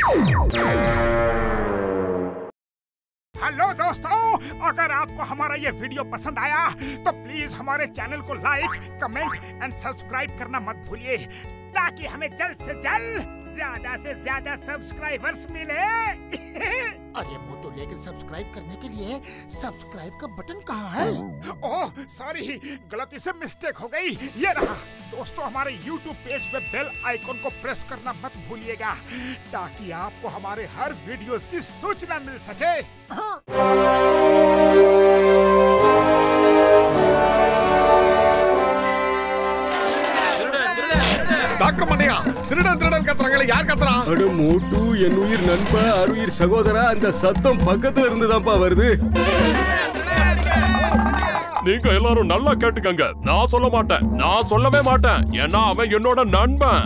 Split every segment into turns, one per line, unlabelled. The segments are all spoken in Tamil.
हेलो दोस्तों, अगर आपको हमारा ये वीडियो पसंद आया तो प्लीज हमारे चैनल को लाइक, कमेंट एंड सब्सक्राइब करना मत भूलिए ताकि हमें जल्द से जल्द ज्यादा से ज्यादा सब्सक्राइबर्स मिले।
अरे वो तो लेकिन सब्सक्राइब करने के लिए सब्सक्राइब का बटन कहाँ है?
ओह सॉरी, गलती से मिस्टेक हो गई। ये रहा। दोस्तों हमारे YouTube पेज पे बेल आइकॉन को प्रेस करना मत भूलिएगा ताकि आपको हमारे हर वीडियोस की सूचना मिल सके।
டாக்டர் மண்டையா, திருடன் திருடன் கத்துறாங்களே, யார் கத்துறா?
அட மோட்டு, என் உயிர் நண்பா, அருயிர் சகோதரா, அந்த சத்தம் பக்கத்துல இருந்துதான்ப்பா வருது.
நீங்க எல்லாரும் நல்லா கேட்டுக்கங்க. நான் சொல்ல மாட்டேன், நான் சொல்லவே மாட்டேன். ஏன்னா அவன் என்னோட நண்பன்.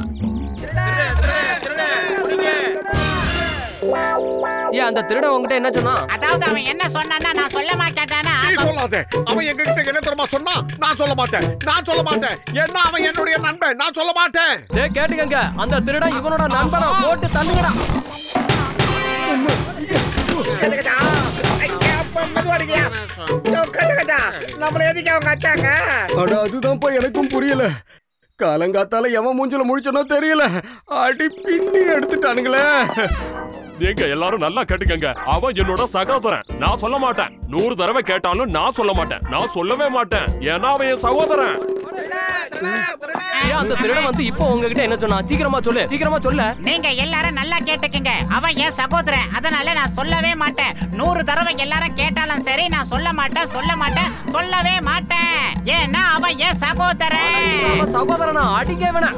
ஏன் அந்த திருடன் உங்ககிட்ட என்ன சொன்னா?
அதாவது அவன் என்ன சொன்னான்னா நான் சொல்ல மாட்டேன்டானா.
நீ சொல்லாதே. அவன் எங்க கிட்ட என்ன தெரியுமா சொன்னா? நான் சொல்ல மாட்டேன், நான் சொல்ல மாட்டேன். ஏன்னா அவன் என்னுடைய நண்பன், நான் சொல்ல மாட்டேன்.
டேய் கேட்டுக்கங்க, அந்த திருடன் இவனோட நண்பனா, போட்டு தள்ளுங்கடா.
நம்மள எதுக்கு அவங்க அச்சாங்க?
அட அதுதான்ப்பா எனக்கும் புரியல. காலங்காத்தால எவன் மூஞ்சில முழிச்சனோ தெரியல, அடி பின்னி எடுத்துட்டானுங்களே.
நீங்க எல்லாரும் நல்லா கேட்டுக்கங்க. அவன் என்னோட சகோதரன், நான் சொல்ல மாட்டேன். 100 தடவை கேட்டாலும் நான் சொல்ல மாட்டேன், நான் சொல்லவே மாட்டேன். ஏன்னா அவன் என் சகோதரன்.
ஏன் அந்த திருடன் வந்து இப்போ உங்ககிட்ட என்ன சொன்னா? சீக்கிரமா சொல்லு, சீக்கிரமா சொல்ல.
நீங்க எல்லாரும் நல்லா கேட்டுக்கங்க. அவன் என் சகோதரன், அதனால நான் சொல்லவே மாட்டேன். 100 தடவை எல்லாரும் கேட்டாலும் சரி, நான் சொல்ல மாட்டேன், சொல்ல மாட்டேன், சொல்லவே மாட்டேன். ஏன்னா அவன் என் சகோதரன்.
அவன் சகோதரனா? அடிக்க வேணாம்.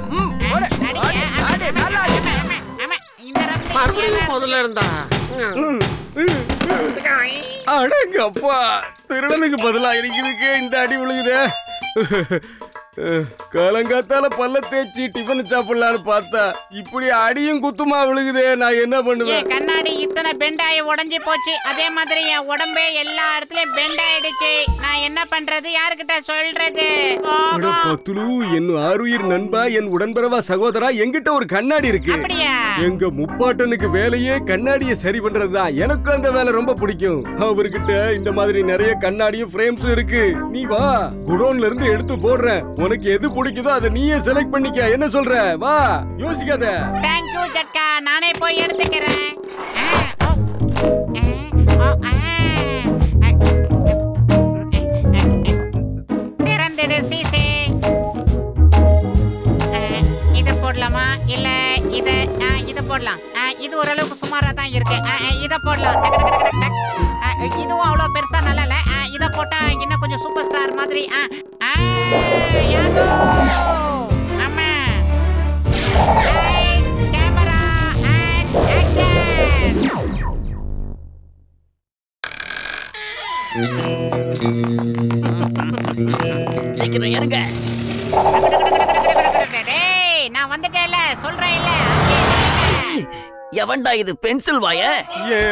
முதல்ல இருந்தா
அடங்கப்பா, திருடனுக்கு பதிலா இருக்குதுக்கு இந்த அடி விழுகுதே. காலங்காத்தால பல்ல தேய்ச்சி டிஃபன் சாப்பிடலான்னு பார்த்தா இப்படி அடியும் குத்துமா விழுகுதே. நான் என்ன பண்ணுவேன்?
கண்ணாடி இத்தனை பெண்டாயி உடைஞ்சு போச்சு. அதே மாதிரி என் உடம்பே எல்லா இடத்துலயும் பெண்டாயிடுச்சு. நான் என்ன பண்றது? யாருக்கிட்ட சொல்றது?
பத்துலு, என் ஆருயிர் நண்பா, என் உடன்பிறவா சகோதரா, என்கிட்ட ஒரு கண்ணாடி இருக்கு. எங்க முப்பாட்டனுக்கு வேலையே கண்ணாடியை சரி பண்றதுதான். எனக்கு அந்த வேலை ரொம்ப பிடிக்கும். அவர்கிட்ட இந்த மாதிரி நிறைய கண்ணாடியும் ஃப்ரேம்ஸும் இருக்கு. நீ வா, குடோன்ல இருந்து எடுத்து போடுறேன். உனக்கு எது பிடிக்குதோ அதை நீயே செலக்ட் பண்ணிக்க. என்ன சொல்ற? வா, யோசிக்காத.
Thank you ஜட்கா, நானே போய் எடுத்துக்கிறேன். திறந்துடு சீசே. இது போடலாமா இல்ல இத போடலாம்? இது ஓரளவுக்கு சுமாரா தான் இருக்கு. இத போடலாம். இதுவும் அவ்வளவு பெருசா நல்லா இல்ல. இத போட்டா இன்னும் கொஞ்சம் சூப்பர் ஸ்டார் மாதிரி. ஆமா, கேமரா அண்ட் ஆக்ஷன்.
சீக்கிரம் இருங்க.
டேய், நான் வந்துட்டேன்ல, சொல்றேன் இல்ல.
எவன்டா இது? பென்சில் வாய?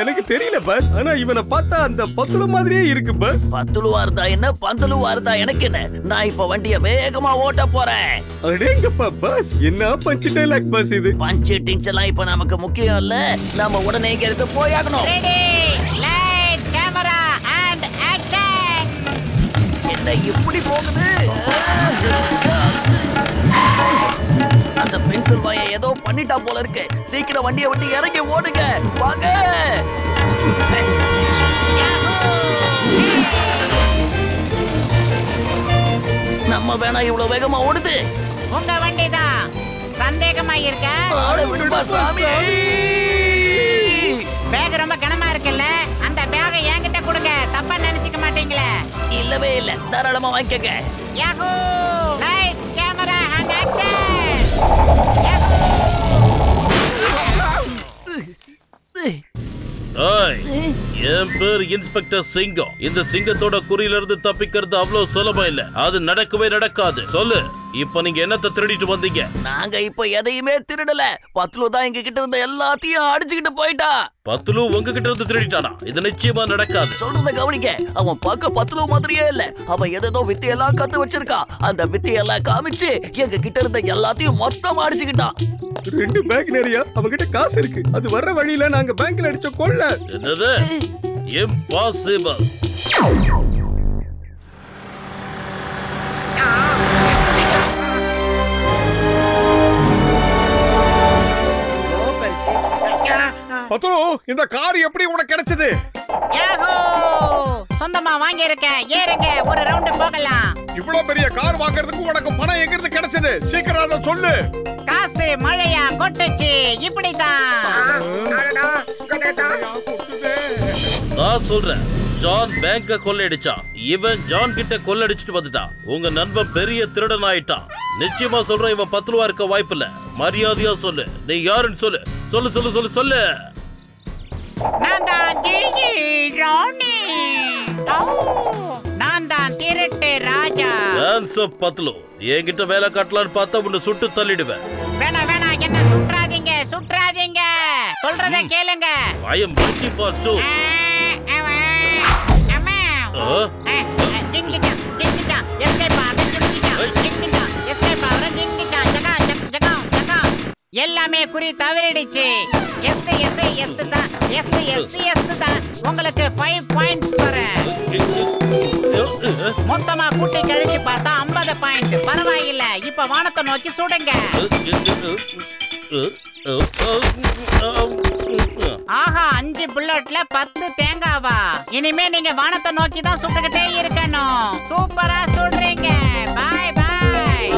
எனக்கு தெரியல பஸ், ஆனா இவனை பார்த்தா அந்த பத்துலு மாதிரியே இருக்கு பஸ்.
பத்துலுவா இருந்தா என்ன, பந்துலுவா இருந்தா எனக்கு என்ன? நான் இப்ப வண்டிய வேகமா ஓட்ட போறேன்.
அடேங்கப்பா பஸ், என்ன பஞ்ச் டைலாக் பஸ் இது?
பஞ்ச் டிங்ஸ் எல்லாம் இப்ப நமக்கு முக்கியம் இல்ல. நாம உடனே இங்க இருந்து போயாகணும்.
Ready, light, camera and action.
என்ன இப்படி போகுது? அந்த பென்சில் வாயை ஏதோ பண்ணிட்டா போல இருக்கு. சீக்கிரம் வண்டியை விட்டு இறங்கி ஓடுங்க. வாங்க. நம்ம வேணா இவ்வளவு வேகமா ஓடுது.
உங்க வண்டிதான். சந்தேகமா இருக்க?
சாமி,
பேக் ரொம்ப கனமா இருக்குல்ல? அந்த பேகை என்கிட்ட கொடுங்க. தப்பா நினைச்சுக்க மாட்டீங்களே?
இல்லவே இல்ல, தாராளமா வாங்கிக்கங்க.
Yahoo! Light, camera and action.
என் பேர் இன்ஸ்பெக்டர் சிங்கம். இந்த சிங்கத்தோட குறியில இருந்து தப்பிக்கிறது அவ்வளவு சுலபம் இல்ல. அது நடக்கவே நடக்காது. சொல்லு. இப்ப நீங்க என்னத்தை திருடிட்டு வந்தீங்க?
நாங்க இப்ப எதையுமே திருடல. பத்லு தான் எங்க கிட்ட இருந்த எல்லாத்தையும் அடிச்சுக்கிட்டு போயிட்டா.
பத்லு உங்ககிட்ட இருந்து திருடிட்டானா? இது நிச்சயமா நடக்காது.
சொல்றத கவனிக்க. அவன் பார்க்க பத்லு மாதிரியே இல்ல. அவன் ஏதோ வித்தையெல்லாம் கத்து வச்சிருக்கான். அந்த வித்தையெல்லாம் காமிச்சு எங்க கிட்ட இருந்த எல்லாத்தையும் மொத்தமா அடிச்சுக்கிட்டான்.
2 பேங்க் நிறைய அவங்கிட்ட காசு இருக்கு. அது வர்ற வழியில நாங்க பேங்க்ல அடிச்ச கொள்ள.
என்னது? இம்பாசிபிள்.
பத்லு, இந்த கார் எப்படி உனக்கு கிடைச்சது?
யாஹூ! சொந்தமா வாங்கி இருக்கேன். ஏறுங்க, ஒரு ரவுண்ட் போகலாம்.
இவ்வளவு பெரிய கார் வாங்குறதுக்கு உனக்கு பணம் எங்க இருந்து கிடைச்சது? சீக்கிரம் அதை சொல்லு.
காசு மழையா கொட்டுச்சு. இப்படிதான்.
நான் சொல்றேன், ஜான் பேங்க கொள்ளையடிச்சான். இவன் ஜான் கிட்ட கொள்ளையடிச்சிட்டு வந்துட்டான். உங்க நண்பன் பெரிய திருடன் ஆயிட்டான். நிச்சயமா சொல்றேன், இவன் பத்லுவா இருக்க வாய்ப்பு இல்ல. மரியாதையா சொல்லு, நீ யாருன்னு சொல்லு. சொல்லு சொல்லு சொல்லு சொல்லு.
நான் தான் ஜிஜி ராணி. நான் தான் திருட்டு ராஜா.
ஆன்சர் பத்லு. என்கிட்ட வேலை காட்டலான்னு பார்த்தா உன்னை சுட்டு தள்ளிடுவேன்.
வேணா வேணா, என்ன சுற்றாதீங்க சுற்றாதீங்க. சொல்றத கேளுங்க.
I am waiting for show.
எல்லாமே குறி தவறிடுச்சு. தான். உங்களுக்கு 5 பாயிண்ட்ஸ் தரேன். மொத்தமா கூட்டி கழிச்சு பார்த்தா 50 பாயிண்ட். பரவாயில்ல, இப்ப வானத்தை நோக்கி சுடுங்க. ஆஹா, 5 புல்லட்ல 10 தேங்காவா? இனிமே நீங்க வானத்தை நோக்கி தான் சுட்டுக்கிட்டே இருக்கணும். சூப்பரா சுடுறீங்க. பாய் பாய்.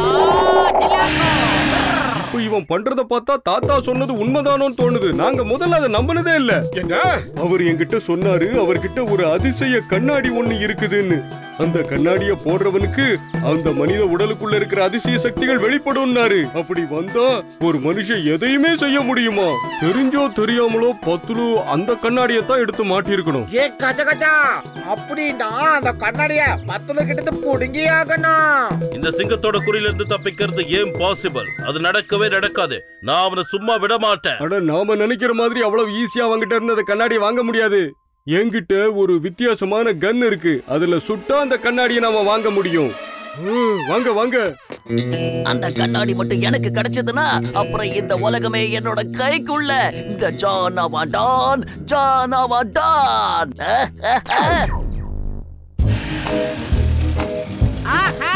இவன் பண்றத பார்த்தா தாத்தா சொன்னது உண்மைதானோன்னு தோணுது. நாங்க முதல்ல அதை நம்பினதே இல்ல.
என்ன?
அவர் என்கிட்ட சொன்னாரு, அவர்கிட்ட ஒரு அதிசய கண்ணாடி ஒண்ணு இருக்குதுன்னு. அந்த கண்ணாடிய போடுறவனுக்கு அந்த மனித உடலுக்குள்ள இருக்கிற அதிசய சக்திகள் வெளிப்படும்னாரு. அப்படி வந்தா ஒரு மனுஷன் எதையுமே செய்ய முடியுமா? தெரிஞ்சோ தெரியாமலோ பத்லு அந்த கண்ணாடியத்தான் எடுத்து மாட்டிருக்கணும்.
ஏ கஜகஜா, அப்படின்னா அந்த கண்ணாடிய பத்லு கிட்ட புடுங்கி ஆகணும்.
இந்த சிங்கத்தோட குறியில இருந்து தப்பிக்கிறது இம்பாசிபிள். அது நடக்கவே நடக்காது. நான் அவனை சும்மா விட மாட்டேன்.
அட, நாம நினைக்கிற மாதிரி அவ்வளவு ஈஸியா அவங்கிட்ட இருந்து அந்த கண்ணாடியை வாங்க முடியாது. என்கிட்ட ஒரு வித்தியாசமான கன் இருக்கு. அதுல சுட்டா அந்த கண்ணாடியை நாம வாங்க முடியும். வாங்க வாங்க.
அந்த கண்ணாடி மட்டும் எனக்கு கிடைச்சதுன்னா அப்புறம் இந்த உலகமே என்னோட கைக்குள்ள. இந்த ஜானாவா டான்.
ஆஹா,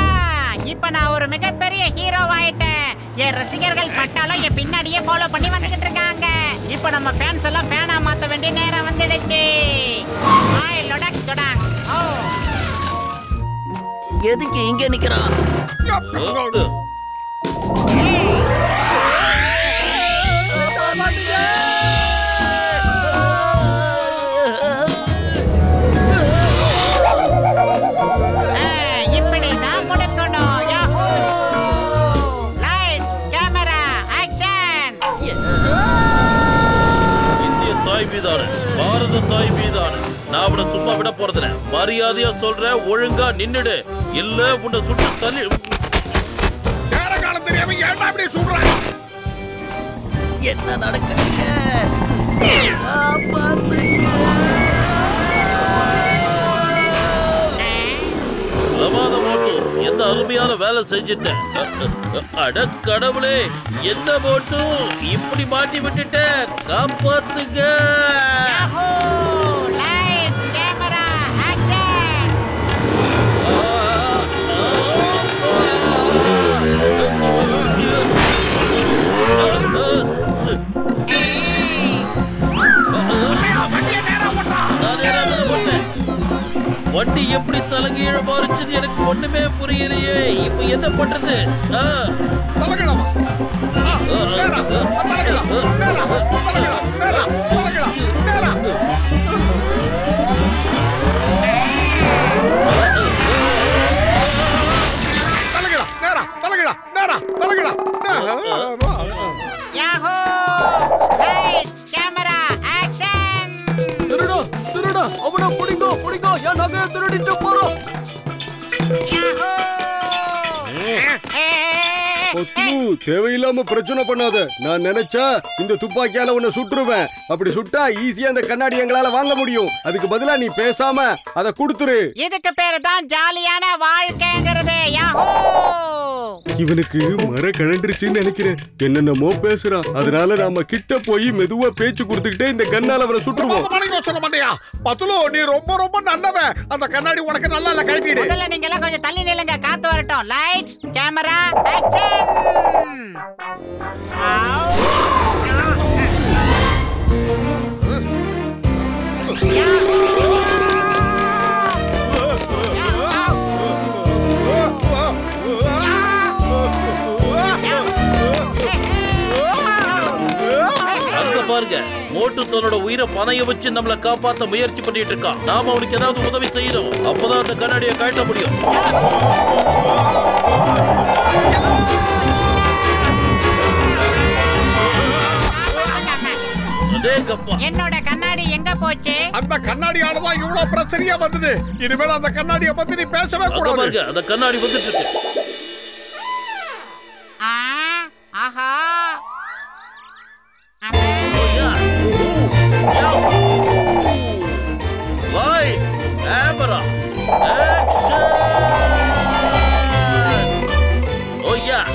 இப்ப நான் ஒரு மிகப்பெரிய ஹீரோவாயிட்டேன். என் ரசிகர்கள் பட்டாலும் என் பின்னாடியே ஃபாலோ பண்ணி வந்துகிட்டு இருக்காங்க. இப்ப நம்ம ஃபேன்ஸ் எல்லாம் ஃபேனா மாத்த வேண்டிய நேரம் வந்துடுச்சு.
எதுக்கு இங்க நிக்கிறான்?
இப்படிதான் முடக்கணும். Light, camera, action.
இந்திய தாய் மீதான, பாரத தாய் மீதான நான் அவனை சும்மா விட போறதில்ல. மரியாதையா சொல்றேன், ஒழுங்கா நின்னுடு. இல்ல உன்னை சுட்டு தள்ளி.
நேர காலம் தெரியாம ஏன்டா இப்படி சொல்றாங்க?
என்ன நடக்குதுங்க?
என்ன அருமையான வேலை செஞ்சுட்டேன். அட கடவுளே, என்ன போட்டு இப்படி மாட்டி விட்டுட்ட? காப்பாத்துங்க. வண்டி எப்படி தலைகீழ மாறிச்சுன்னு எனக்கு ஒண்ணுமே புரியலையே. இப்ப என்ன பண்றது?
அவனை பிடிங்கோ பிடிங்கோ. என் நகையை திருடிட்டு போறோம்.
தேவையில்லாம பிரச்சனை பண்ணாத. நான் நினைச்சா இந்த துப்பாக்கியால உன்னை சுட்டுருவேன். அப்படி சுட்டா ஈஸியா அந்த கண்ணாடி எங்களால வாங்க முடியும். அதுக்கு பதிலா நீ பேசாம அதை கொடுத்துரு.
இதுக்கு பேரு தான் ஜாலியான வாழ்க்கைங்கிறது. யாஹூ!
இவனுக்கு மர கழண்டுருச்சுன்னு நினைக்கிறேன். என்னென்னமோ பேசுறான். அதனால நாம கிட்ட போய் மெதுவா பேச்சு கொடுத்துக்கிட்டே இந்த கண்ணால அவரை சுட்டுருவோம்.
சொல்ல மாட்டியா பத்துலு? நீ ரொம்ப ரொம்ப நல்லவன். அந்த கண்ணாடி உனக்கு நல்லா இல்ல, கைப்பிடு.
முதல்ல நீங்க எல்லாம் கொஞ்சம் தள்ளி நில்லுங்க, காத்து வரட்டும். Lights, camera, action.
பாருங்க, மோட்டு தன்னோட உயிரை பணைய வச்சு நம்மளை காப்பாத்த முயற்சி பண்ணிட்டு இருக்கான். நாம அவனுக்கு ஏதாவது உதவி செய்யணும். அப்பதான் அந்த கண்ணாடியை கழட்ட முடியும்.
என்னோட கண்ணாடி எங்க போச்சு?
அந்த கண்ணாடியாலதான் இவ்வளவு பிரச்சனையா வந்தது. இனிமேல் அந்த கண்ணாடியை பத்தி நீ பேசவே கூடாது.
அந்த கண்ணாடி வந்துட்டு இருக்கு.
ஆஹா,
Light, camera, action! Oh yeah,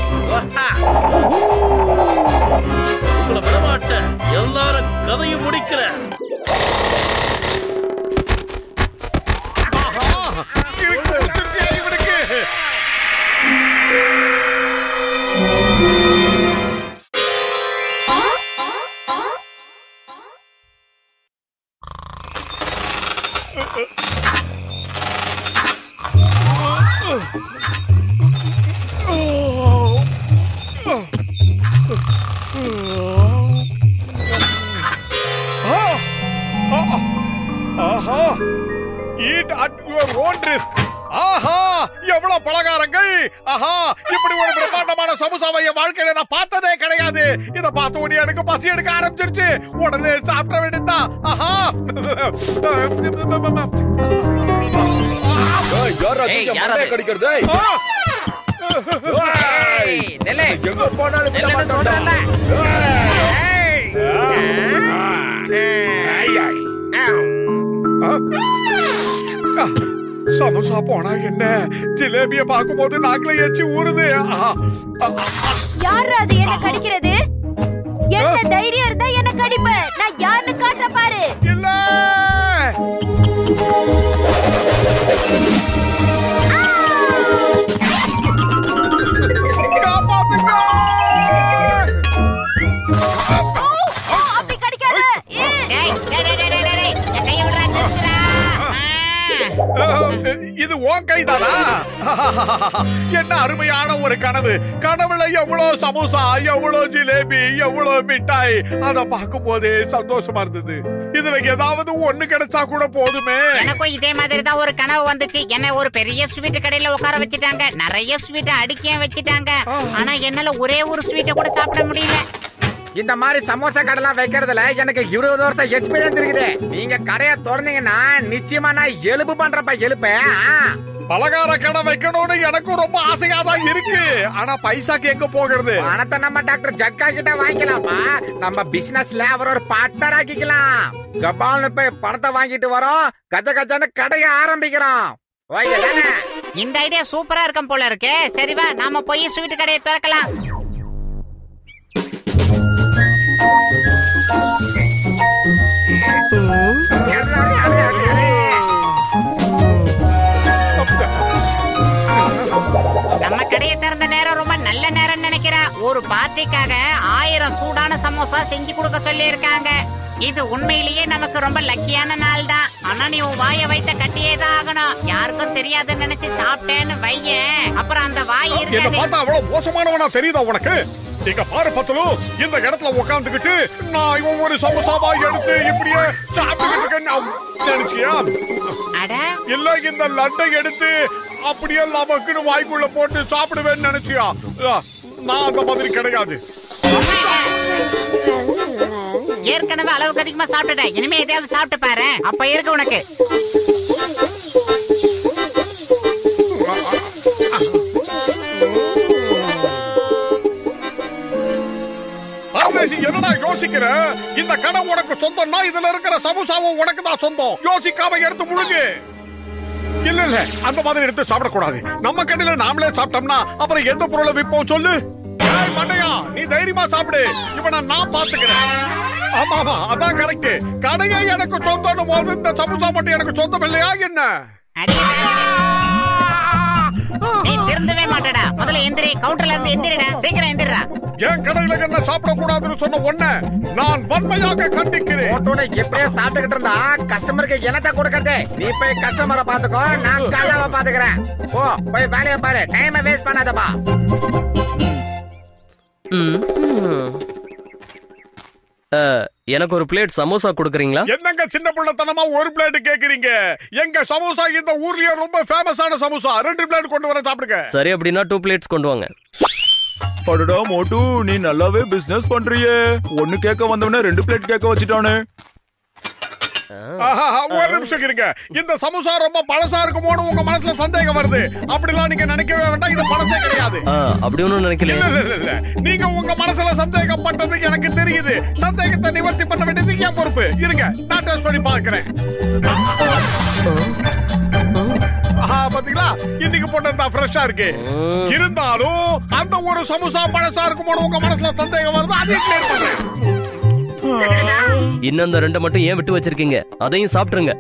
உங்களை விட மாட்டேன். எல்லாரும் கதையும் முடிக்கிறேன்.
எவ்வளவு பலகாரங்கள்! ஆஹா, இப்படி ஒரு பிரம்மாண்டமான சமோசாவை என் வாழ்க்கையில நான் பார்த்ததே கிடையாது. இத பார்த்த உடனே எனக்கு பசி எடுக்க ஆரம்பிச்சிருச்சு. உடனே சாப்பிட வேண்டியதுதான். ஆஹா,
கிடைக்கிறது
எங்க போனாலும்
சமோசா போனா என்ன, ஜிலேபிய பாக்கும்போது நாக்குல எச்சி ஊறுது.
யாரு அது என்ன கடிக்கிறது? என்ன தைரியம் இருந்தா என்ன கடிப்ப? நான் யாருன்னு காட்டுற பாரு.
இல்ல,
அப்படி கடிக்காத.
இது உன் கைதானா? என்ன அருமையான ஒரு கனவு. கனவுல எவ்வளவு சமோசா, எவ்வளவு ஜிலேபி, எவ்வளவு மிட்டாய். அத பார்க்கும் போதே சந்தோஷமா இருந்தது. இதுல ஏதாவது ஒண்ணு கிடைச்சா கூட போதுமே.
எனக்கும் இதே மாதிரி தான் ஒரு கனவு வந்துச்சு. என்ன ஒரு பெரிய ஸ்வீட் கடையில உட்கார வச்சுட்டாங்க. நிறைய ஸ்வீட் அடுக்கியும் வச்சுட்டாங்க. ஆனா என்னால ஒரே ஒரு ஸ்வீட்டை கூட சாப்பிட முடியல.
இந்த மாதிரி சமோசா கடைலாம் வைக்கிறதுல எனக்கு 20 வருஷம் எக்ஸ்பீரியன்ஸ் இருக்குது. நீங்க கடையை திறந்தீங்கன்னா நிச்சயமா நான் எலும்பு பண்றப்ப எழுப்பேன்.
பலகார கடை வைக்கணும்னு எனக்கும் ரொம்ப ஆசையா தான் இருக்கு. ஆனா பைசாக்கு எங்க போகிறது?
பணத்தை நம்ம டாக்டர் ஜட்கா கிட்ட வாங்கிக்கலாம்ப்பா. நம்ம பிசினஸ்ல அவர் ஒரு பார்ட்னர் ஆக்கிக்கலாம். கபால்னு போய் பணத்தை வாங்கிட்டு வரோம், கஜ கஜன்னு கடையை ஆரம்பிக்கிறோம்.
இந்த ஐடியா சூப்பரா இருக்கும் போல இருக்கு. சரி வா, நாம போய் ஸ்வீட் கடையை திறக்கலாம். நம்ம கடையை திறந்த நேரம் ரொம்ப நல்ல நேரம் நினைக்கிறேன். ஒரு பார்ட்டிக்காக 1000 சூடான சமோசா செஞ்சு கொடுக்க சொல்லி இருக்காங்க. இது உண்மையிலேயே நமக்கு ரொம்ப லக்கியான நாள் தான். ஆனா நீ உன் வாயை வைத்த கட்டியே தான் ஆகணும். யாருக்கும் தெரியாதுன்னு நினைச்சு சாப்பிட்டேன்னு வையேன், அப்புறம் அந்த வாய் இருக்காது.
அவ்வளவு மோசமானவனா தெரியுதா உனக்கு? நீங்க பாரு பத்துலு, இந்த இடத்துல உட்காந்துக்கிட்டு நான் ஒவ்வொரு சமோசாவா எடுத்து இப்படியே சாப்பிட்டுக்கிட்டு நினைச்சியா? இல்ல இந்த லட்டை எடுத்து அப்படியே நமக்குன்னு வாய்க்குள்ள போட்டு சாப்பிடுவேன்னு நினைச்சியா? நான் அந்த மாதிரி கிடையாது.
ஏற்கனவே அளவுக்கு அதிகமா சாப்பிட்டுட்டேன். இனிமே எதையாவது சாப்பிட்டு பாரு, அப்ப இருக்கு உனக்கு.
நினைக்கிற? இந்த கடை உனக்கு சொந்தம்னா இதுல இருக்கிற சமோசாவும் உனக்கு தான் சொந்தம். யோசிக்காம எடுத்து முழுங்கு. இல்ல இல்ல, அந்த மாதிரி எடுத்து சாப்பிடக்கூடாது. நம்ம கடையில நாமளே சாப்பிட்டோம்னா அப்புறம் எந்த பொருளை விற்போம் சொல்லு? ஏய் மண்டையா, நீ தைரியமா சாப்பிடு. இவனை நான் பாத்துக்கிறேன். ஆமா ஆமா, அதான் கரெக்ட். கடையே எனக்கு சொந்தம் போது இந்த சமோசா மட்டும் எனக்கு சொந்தம் இல்லையா என்ன?
நீ திருந்தவே மாட்டடா. முதல்ல எந்திரி, கவுண்டர்ல இருந்து எந்திரிடா, சீக்கிரம் எந்திரா.
என் கடையில என்ன சாப்பிட கூடாதுன்னு சொன்ன உடனே நான் வன்மையாக கண்டிக்கிறேன்.
மோட்டோட எப்படியே சாப்பிட்டுக்கிட்டு இருந்தா கஸ்டமருக்கு என்னத்தை கொடுக்கறது? நீ போய் கஸ்டமரை பாத்துக்கோ, நான் கல்லாவை பாத்துக்கிறேன். ஓ, போய் வேலையை பாரு, டைமை வேஸ்ட் பண்ணாதப்பா.
எனக்கு ஒரு பிளேட் சமோசா கொடுக்குறீங்களா?
என்னங்க சின்ன பிள்ளைத்தனமா ஒரு பிளேட் கேக்குறீங்க? எங்க சமோசா இந்த ஊர்லயே ரொம்ப ஃபேமஸான சமோசா. 2 பிளேட் கொண்டு வர சாப்பிடுங்க.
சரி, அப்படின்னா 2 பிளேட்ஸ் கொண்டு வாங்க.
அடடா மோட்டு, நீ நல்லாவே பிசினஸ் பண்றியே. 1 கேக்க வந்தவனே 2 பிளேட் கேக்க வச்சிட்டானே.
ஒரு நிமிஷம் இருங்க. இந்த சமோசா ரொம்ப பழசா இருக்குமோன்னு உங்க மனசுல சந்தேகம் வருது. அப்படிலாம் நீங்க நினைக்கவே வேண்டாம். இது பழசே கிடையாது.
அப்படி ஒண்ணும் நினைக்கல.
இல்ல, நீங்க உங்க மனசுல சந்தேகம் பண்றது எனக்கு தெரியுது. சந்தேகத்தை நிவர்த்தி பண்ண வேண்டியது என் பொறுப்பு. இருங்க, நான் டெஸ்ட் பண்ணி பார்க்கிறேன். பாத்தீங்களா, இன்னைக்கு போட்டா ஃப்ரெஷ்ஷா இருக்கு. இருந்தாலும் அந்த ஒரு சமோசா பழசா இருக்குமோன்னு உங்க மனசுல சந்தேகம் வருது. அதையும் கிளியர் பண்றேன்.
இன்னும் அந்த 2 மட்டும் ஏன் விட்டு வச்சிருக்கீங்க? அதையும் சாப்பிட்டுருங்க.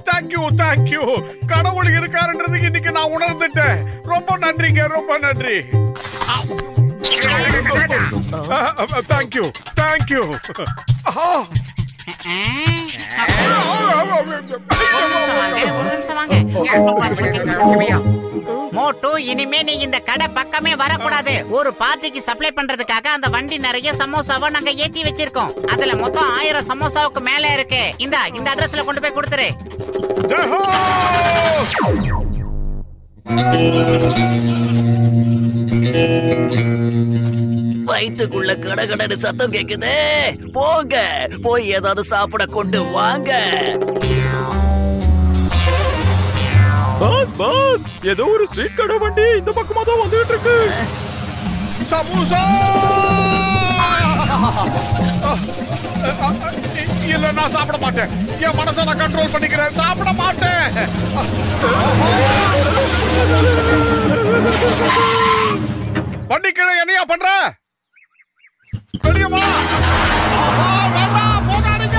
தேங்க்யூ. கடவுள் இருக்காருன்றதுக்கு இன்னைக்கு நான் உணர்ந்துட்டேன். ரொம்ப நன்றிங்க, ரொம்ப நன்றி. தேங்க்யூ.
மோட்டு, இனிமே நீ இந்த கடை பக்கமே வரக்கூடாது. ஒரு பார்ட்டிக்கு சப்ளை பண்றதுக்காக அந்த வண்டி நிறைய சமோசாவை நாங்க ஏத்தி வச்சிருக்கோம். அதுல மொத்தம் 1000 சமோசாவுக்கு மேல இருக்கு. இந்த அட்ரஸ்ல கொண்டு போய் கொடுத்துரு.
வயிற்றுக்குள்ள கடகடன்னு சத்தம் கேக்குது. போங்க, போய் ஏதாவது சாப்பிட கொண்டு வாங்க.
பாஸ், ஏதோ ஒரு ஸ்வீட் கடை வண்டி இந்த பக்கமா தான் வந்துட்டு இருக்கு.
சமோசா இல்ல, நான் சாப்பிட மாட்டேன். என் மனசை நான் கண்ட்ரோல் பண்ணிக்கிறேன். சாப்பிட மாட்டேன். வண்டிக்கிழ என்னையா பண்ற? பெரியம்மா, போகாதீங்க.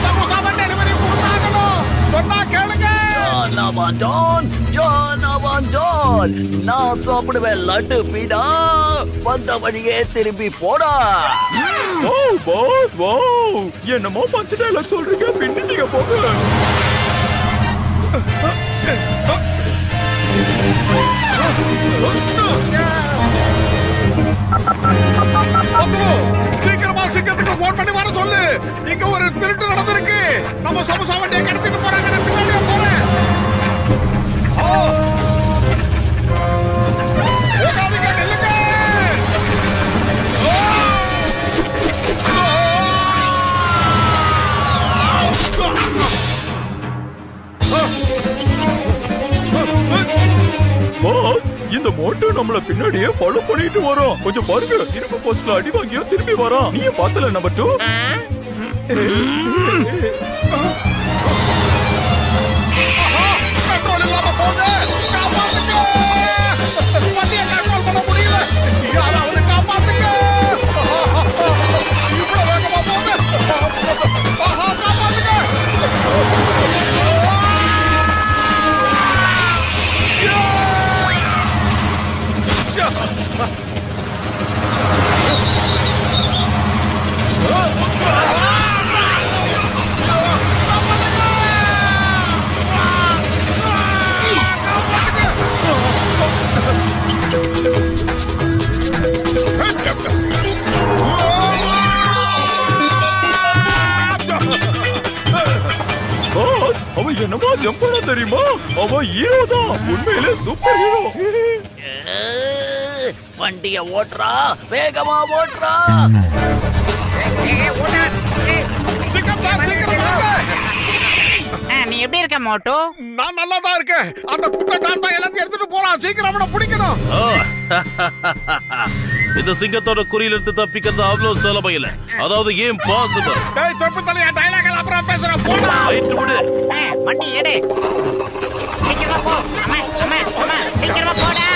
சமோசா டெலிவரி கொடுத்தாங்கணும் சொன்னா கேளுங்க.
ஜான், நான் சாப்பிடுவேன் லட்டு பீடா. வந்த வழியே திரும்பி போடா.
ஓ பாஸ், என்னமோ பஞ்ச டைலாக் சொல்றீங்க, பின்னிட்டீங்க போங்க.
சீக்கிரத்துக்கு போன் பண்ணி வர சொல்லு. இங்க ஒரு திருட்டு நடந்திருக்கு. நம்ம சமோசா வண்டியை கடத்திட்டு போறாங்க. பின்னாடியே போறேன்.
இந்த மோட்டோ நம்மள பின்னாடியே ஃபாலோ பண்ணிட்டு வரோம். கொஞ்சம் பாருங்க, இரும்பு போஸ்ட்ல அடி வாங்கியோ திரும்பி வரோம். நீயே பார்த்தல நம்பர் 2.
கண்ட்ரோல் இல்லாம போங்க. காப்பாத்துங்க. வண்டியை கண்ட்ரோல் பண்ண முடியல. யாராவது காப்பாத்துங்க. இவ்வளவு வேகமா போங்க. காப்பாத்துங்க.
அவன் என்னமா ஜம்ப் பண்ண தெரியுமா? அவன் ஹீரோ தான், உண்மையிலே சூப்பர் ஹீரோ.
வண்டிய ஓட்டுறா, வேகமா ஓட்டுறா.
நீ எப்படி இருக்க மோட்டு?
நான் நல்லா தான் இருக்கேன். அந்த குட்டை டாட்டா எல்லாத்தையும் எடுத்துட்டு போறான். சீக்கிரம் அவனை பிடிக்கணும்.
இந்த சிங்கத்தோட குறியிலிருந்து தப்பிக்கிறது அவ்வளவு சுலபம் இல்ல. அதாவது இம்பாசிபிள்.
டேய் தொப்பு தலையா டயலாக் எல்லாம் அப்புறம் பேசுறேன். போடா.
ரைட் விடு.
வண்டி எடு. சீக்கிரமா போ. அம்மா சீக்கிரமா போடா.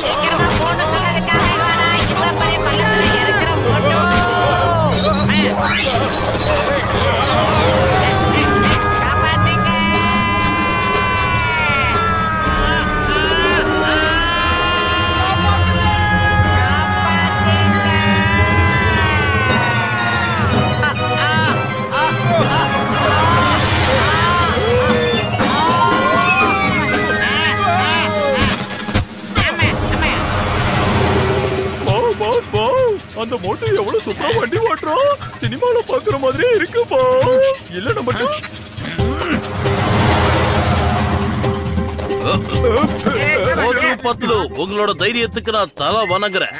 சீக்கிரமா போன்னு சொன்னதுக்காக இவனா இவ்வளவு பெரிய பள்ளத்துல இருக்கிற போட்டோ. காப்பாத்துங்க.
அந்த மோட்டோ எவ்வளவு சூப்பரா வண்டி ஓட்டுறோம். சினிமால பாக்குற மாதிரியே இருக்குப்பா. இல்ல நம்ம
உங்களோட தைரியத்துக்கு நான் தலை வணங்குறேன்.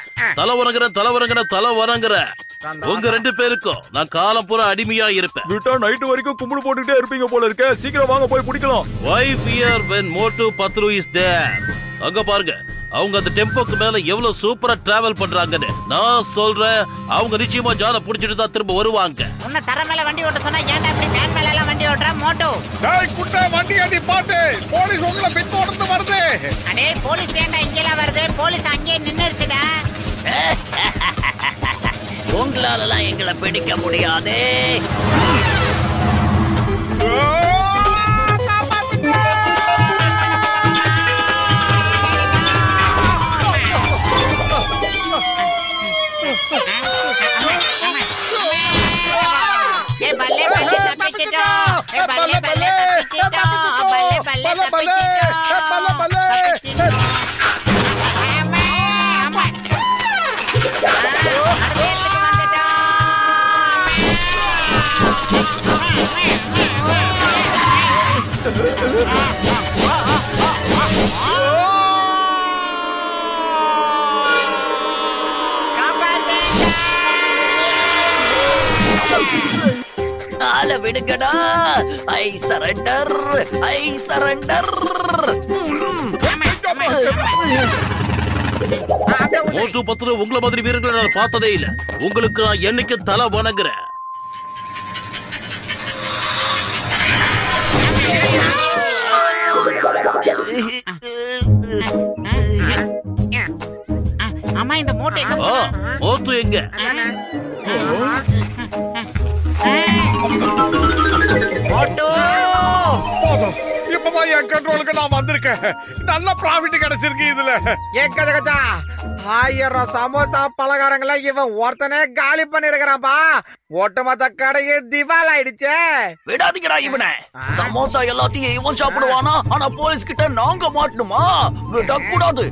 உங்க 2 பேருக்கும் நான் காலம் பூரா அடிமையா இருப்பேன்.
விட்டா நைட்டு வரைக்கும் கும்பிடு போட்டுட்டே இருப்பீங்க போல இருக்க. சீக்கிரம் வாங்க போய் பிடிக்கலாம்.
Why fear when Motu Patlu is there? அங்க பாருங்க, அவங்க அந்த டெம்போக்கு மேல எவ்வளவு சூப்பரா டிராவல் பண்றாங்கன்னு. நான் சொல்றேன், அவங்க நிச்சயமா ஜான புடிச்சிட்டு தான் திரும்ப வருவாங்க.
உன்ன தர மேல வண்டி ஓட்ட சொன்னா ஏன்டா இப்படி மேன் மேல எல்லாம் வண்டி ஓட்ற மோட்டோ?
டேய் குட்டை வண்டி அடி பாத்து. போலீஸ் உங்களை பின்தொடர்ந்து வருது.
அடே போலீஸ் ஏன்டா இங்கலாம் வருது? போலீஸ் அங்கேயே நின்னுடுச்சுடா.
உங்களாலலாம் எங்களை பிடிக்க முடியாது. ஆள விடுங்கடா. I surrender.
மோட்டு பத்துல உங்களை மாதிரி வீரர்களை நான் பார்த்ததே இல்ல. உங்களுக்கு நான் என்னைக்கு தலை வணங்குறேன்.
அம்மா இந்த மூட்டை எங்க?
மோட்டு எங்க?
இப்பதான் என் கண்ட்ரோலுக்கு நான் வந்திருக்கேன். நல்ல ப்ராஃபிட் கிடைச்சிருக்கு இதுல.
கஜா 1000 சமோசா பலகாரங்களை இவன் ஒருத்தனே காலி பண்ணிருக்கிறான்பா. ஒட்டுமொத்த கடையே திவால் ஆயிடுச்சு.
விடாதீங்கடா இவனை. சமோசா எல்லாத்தையும் இவன் சாப்பிடுவானா? ஆனா போலீஸ் கிட்ட நாங்க மாட்டணுமா? விடக்கூடாது.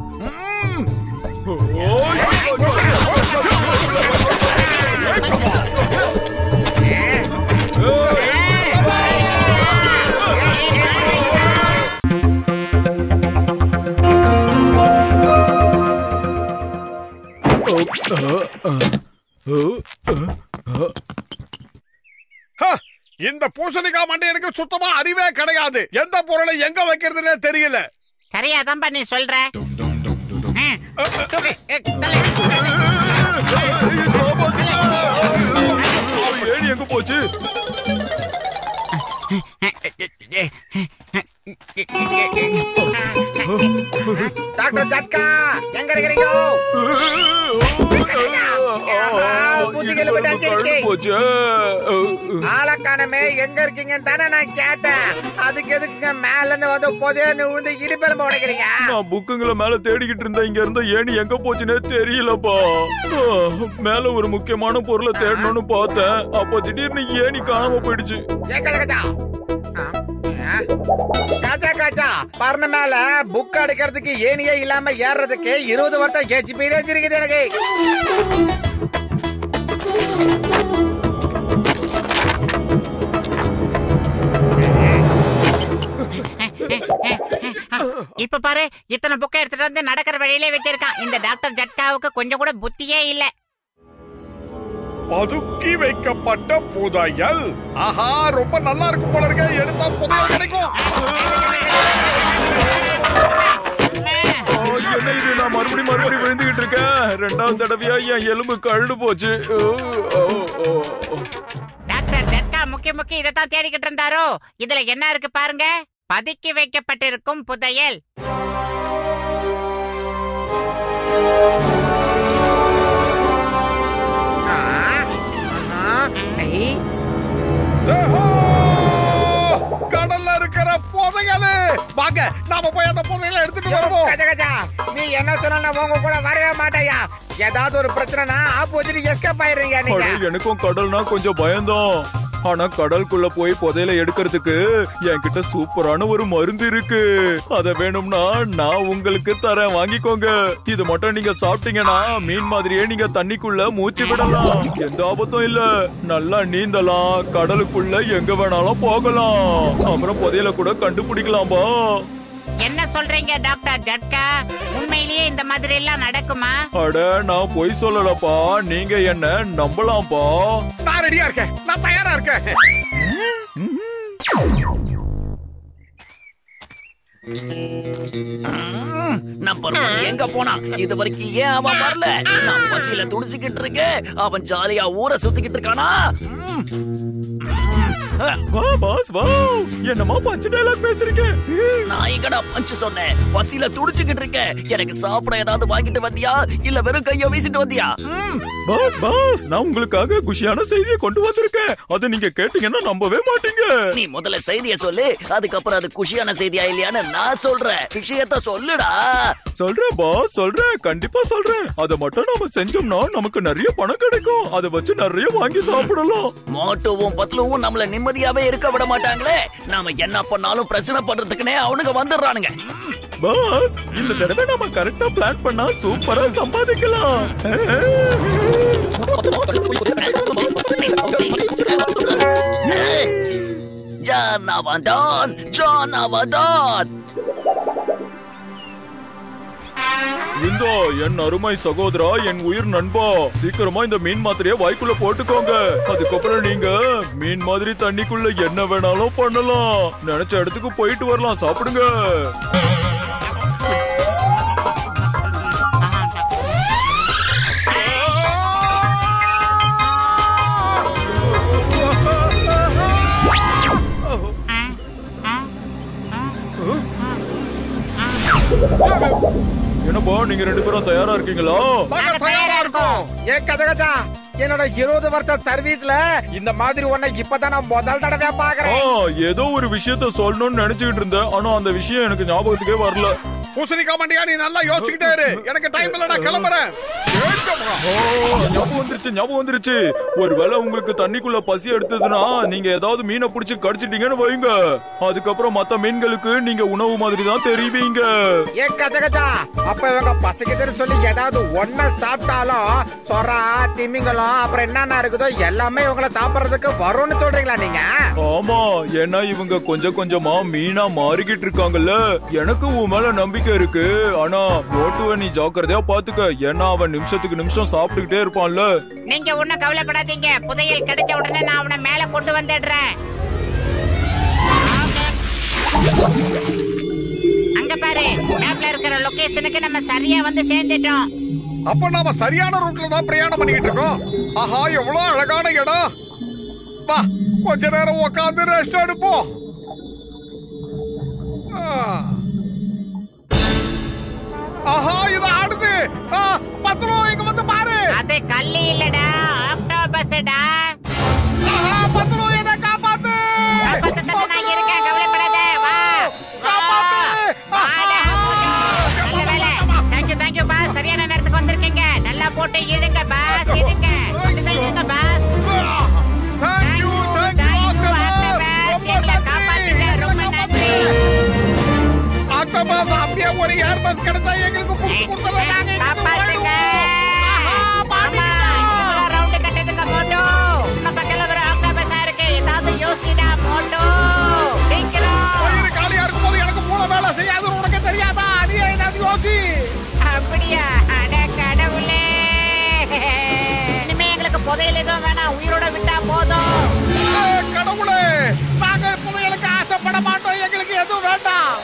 இந்த பூசணிக்காய் மண்டை எனக்கு சுத்தமா அறிவே கிடையாது. எந்த பொருளை எங்க வைக்கிறதுனே தெரியல.
சரியாதான் பண்ணி சொல்ற.
ஏணி எங்க போச்சு?
டாக்டர் ஜட்கா எங்க இருக்கீங்க? ஆளக்கானமே எங்க இருக்கீங்க தானே நான் கேட்டேன். அதுக்கு எதுக்குங்க மேல இருந்து வந்து புதையன்னு விழுந்து இடுப்பெலும்பு உடைக்கிறீங்க?
நான் புக்குங்களை மேல தேடிக்கிட்டு இருந்தேன். இங்க இருந்த ஏணி எங்க போச்சுன்னே தெரியலப்பா. மேல ஒரு முக்கியமான பொருளை தேடணும்னு பார்த்தேன். அப்போ திடீர்னு ஏணி காணாம போயிடுச்சு.
காச்சா பர்ண மேல புக் அடிக்கிறதுக்கு ஏனியே இல்லாம ஏறதுக்கு 20 வருஷம் எக்ஸ்பீரியன்ஸ் இருக்குது எனக்கு.
இப்ப பாரு, இத்தனை புக்கை எடுத்துட்டு வந்து நடக்கிற வழியிலே வச்சிருக்கான். இந்த டாக்டர் ஜட்காவுக்கு கொஞ்சம் கூட புத்தியே இல்ல.
பதுக்கி வைக்கப்பட்ட புதையல். ஆஹா, ரொம்ப நல்லா இருக்கும் போல இருக்க. எடுத்தா புதையல் கிடைக்கும்.
என்ன இது நான் மறுபடியும் விழுந்துகிட்டு இருக்கேன். 2வது தடவையா என் எலும்பு கழுடு போச்சு.
டாக்டர் ஜட்கா முக்கி இதைத்தான் தேடிக்கிட்டு இருந்தாரோ. இதுல என்ன இருக்கு பாருங்க. பதுக்கி வைக்கப்பட்டிருக்கும் புதையல்.
கடல்ல இருக்கிற புதையல். வாங்க நாம போய் அந்த புதையலை எடுத்துட்டு வருவோம்.
கஜா நீ என்ன சொன்னாலும் உங்க கூட வரவே மாட்டாயா. ஏதாவது ஒரு பிரச்சனைனா ஆப்போசிட் எஸ்கேப் ஆயிடுறீங்க நீங்க.
எனக்கும் கடல்னா கொஞ்சம் பயம்தான். ஆனா கடலுக்குள்ள போய் புதையலை எடுக்கிறதுக்கு என்கிட்ட சூப்பரான ஒரு மருந்து இருக்கு. அத வேணும்னா நான் உங்களுக்கு தரேன், வாங்கிக்கோங்க. இது மட்டும் நீங்க சாப்பிட்டீங்கன்னா மீன் மாதிரியே நீங்க தண்ணிக்குள்ள மூச்சு விடலாம். எந்த ஆபத்தும் இல்ல. நல்லா நீந்தலாம், கடலுக்குள்ள எங்க வேணாலும் போகலாம். அப்புறம் புதையலை கூட கண்டுபிடிக்கலாம்பா.
என்ன சொல்றீங்க டாக்டர் ஜட்கா? உண்மையிலேயே இந்த மாதிரி எல்லாம் நடக்குமா?
அட நான் பொய் சொல்லலப்பா, நீங்க என்ன நம்பலாம்பா.
நான் ரெடியா இருக்கேன், நான் தயாரா இருக்கேன்.
நம்பர் 1 எங்க போனா? இது வரைக்கும் ஏன் அவன் வரல? நான் பசியில துடிச்சுக்கிட்டு இருக்கேன், அவன் ஜாலியா ஊரை சுத்திக்கிட்டு இருக்கானா?
பாஸ் வா, என்னமா பஞ்ச் டயலாக் பேசுறீங்க?
நான் எங்கடா பஞ்ச் சொன்னேன்? பசியில துடிச்சுக்கிட்டு இருக்கேன். எனக்கு சாப்பிட ஏதாவது வாங்கிட்டு வந்தியா இல்ல வெறும் கைய வீசிட்டு வந்தியா?
பாஸ் நான் உங்களுக்காக குஷியான செய்தியை கொண்டு வந்திருக்கேன். அது நீங்க கேட்டீங்கன்னா நம்பவே மாட்டீங்க.
நீ முதல்ல செய்தியை சொல்லு, அதுக்கப்புறம் அது குஷியான செய்தியா இல்லையான்னு நான் சொல்றேன். விஷயத்த சொல்லுடா.
சொல்றேன் பாஸ், சொல்றேன், கண்டிப்பா சொல்றேன். அதை மட்டும் நாம செஞ்சோம்னா நமக்கு நிறைய பணம் கிடைக்கும். அதை வச்சு நிறைய வாங்கி சாப்பிடலாம்.
மோட்டோவும் பத்லுவும் நம்மள நிம்மதியாவே இருக்க விட மாட்டாங்களே. நாம என்ன பண்ணாலும் பிரச்சனை பண்றதுக்குனே அவனுங்க வந்துடுறானுங்க.
பாஸ் இந்த தடவை நம்ம கரெக்டா பிளான் பண்ணா சூப்பரா சம்பாதிக்கலாம்.
ஜானவதான்
இந்தோ என் அருமை சகோதரா, என் உயிர் நண்பா, சீக்கிரமா இந்த மீன் மாத்திரையை வாய்க்குள்ள போட்டுக்கோங்க. அதுக்கப்புறம் நீங்க மீன் மாதிரி தண்ணிக்குள்ள என்ன வேணாலும் பண்ணலாம். நினைச்ச இடத்துக்கு போயிட்டு வரலாம். சாப்பிடுங்க. என்னப்பா நீங்க 2 பேரும் தயாரா இருக்கீங்களா?
தயாரா இருக்கோம். ஏ கஜா, என்னோட 20 வருஷ சர்வீஸ்ல இந்த மாதிரி ஒன்ன இப்பதான் நான் முதல் தடவை பாக்குறேன்.
ஏதோ ஒரு விஷயத்த சொல்லணும்னு நினைச்சுக்கிட்டு இருந்தேன். ஆனா அந்த விஷயம் எனக்கு ஞாபகத்துக்கே வரல.
பூசணிக்கா மண்டியா, நீ நல்லா யோசிச்சுக்கிட்டே இரு. எனக்கு டைம் இல்ல, நான் கிளம்புறேன்.
ஞாபகம் வந்துருச்சு. ஒருவேளை உங்களுக்கு தண்ணிக்குள்ள பசி எடுத்ததுன்னா நீங்க ஏதாவது மீனை பிடிச்சு கடிச்சிட்டீங்கன்னு வைங்க. அதுக்கப்புறம் மத்த மீன்களுக்கு நீங்க உணவு மாதிரி தான் தெரிவிங்க.
ஏ கஜா, அப்ப இவங்க பசிக்குதுன்னு சொல்லி ஏதாவது ஒன்ன சாப்பிட்டாலும் சொரா, திமிங்கலம், அப்புறம் என்னென்ன இருக்குதோ எல்லாமே இவங்கள சாப்பிடறதுக்கு வரும்னு சொல்றீங்களா நீங்க?
ஆமா, ஏன்னா இவங்க கொஞ்சம் கொஞ்சமா மீனா மாறிக்கிட்டு இருக்காங்கல்ல. எனக்கு உன் மேல நம்பிக்கை இருக்கு. ஆனா மோட்டுவ நீ ஜாக்கிரதையா பாத்துக்க. ஏன்னா அவன் நிமிஷத்துக்கு நிமிஷம் சாப்பிட்டுக்கிட்டே இருப்பான்ல.
நீங்க ஒண்ணும் கவலைப்படாதீங்க. புதையல் கிடைச்ச உடனே நான் அவனை மேல கொண்டு வந்துடுறேன். அங்க பாரு, மேப்ல இருக்கிற லொகேஷனுக்கு நம்ம சரியா வந்து சேர்ந்துட்டோம்.
அப்ப நாம சரியான ரூட்ல தான் பிரயாணம் பண்ணிக்கிட்டு இருக்கோம். ஆஹா, எவ்வளவு அழகான இடம். வா, கொஞ்ச நேரம் உட்காந்து ரெஸ்ட் எடுப்போம். ஆஹா, இது ஆடுது. பத்லு, இங்க வந்து பாரு.
அது கல்லி இல்லடா, ஆக்டோபஸ்டா.
ஆஹா, பத்லு, என்ன காப்பாத்து.
நான் இருக்கேன், கவலைப்படாத. வா, காப்பாத்து. நல்ல வேலை. Thank you boss. சரியான நேரத்துக்கு வந்திருக்கீங்க. நல்லா போட்டு இழுங்க பாஸ், இழுங்க. இழுங்க பாஸ்.
Thank you,
எங்களை காப்பாத்துங்க. ரொம்ப நன்றி.
ஆக்டோபஸ், அப்படியே ஒரு ஏர் பஸ் கிடைச்சா எங்களுக்கு புடிச்சு கொடுத்துறாங்க.
காப்பாத்துங்க. ஆமா, இவ்வளவு ரவுண்ட் கட்டதுக்கு மோட்டோ. நம்ம கிளம்புற ஆக்டோபஸா இருக்கு. ஏதாவது யோசிடா மோட்டோ. சீக்கிரம்.
வயிறு காலியா இருக்கும்போது எனக்கு மூளை வேலை செய்யாது, உனக்கு தெரியாதா? நீ ஏதாவது யோசி.
அப்படியா? அட கடவுளே. இனிமே எங்களுக்கு புதையல் எதுவும் வேணாம், உயிரோட விட்டா போதும்.
கடவுளே, நாங்க புதையலுக்கு ஆசைப்பட மாட்டோம். எங்களுக்கு எதுவும் வேண்டாம்.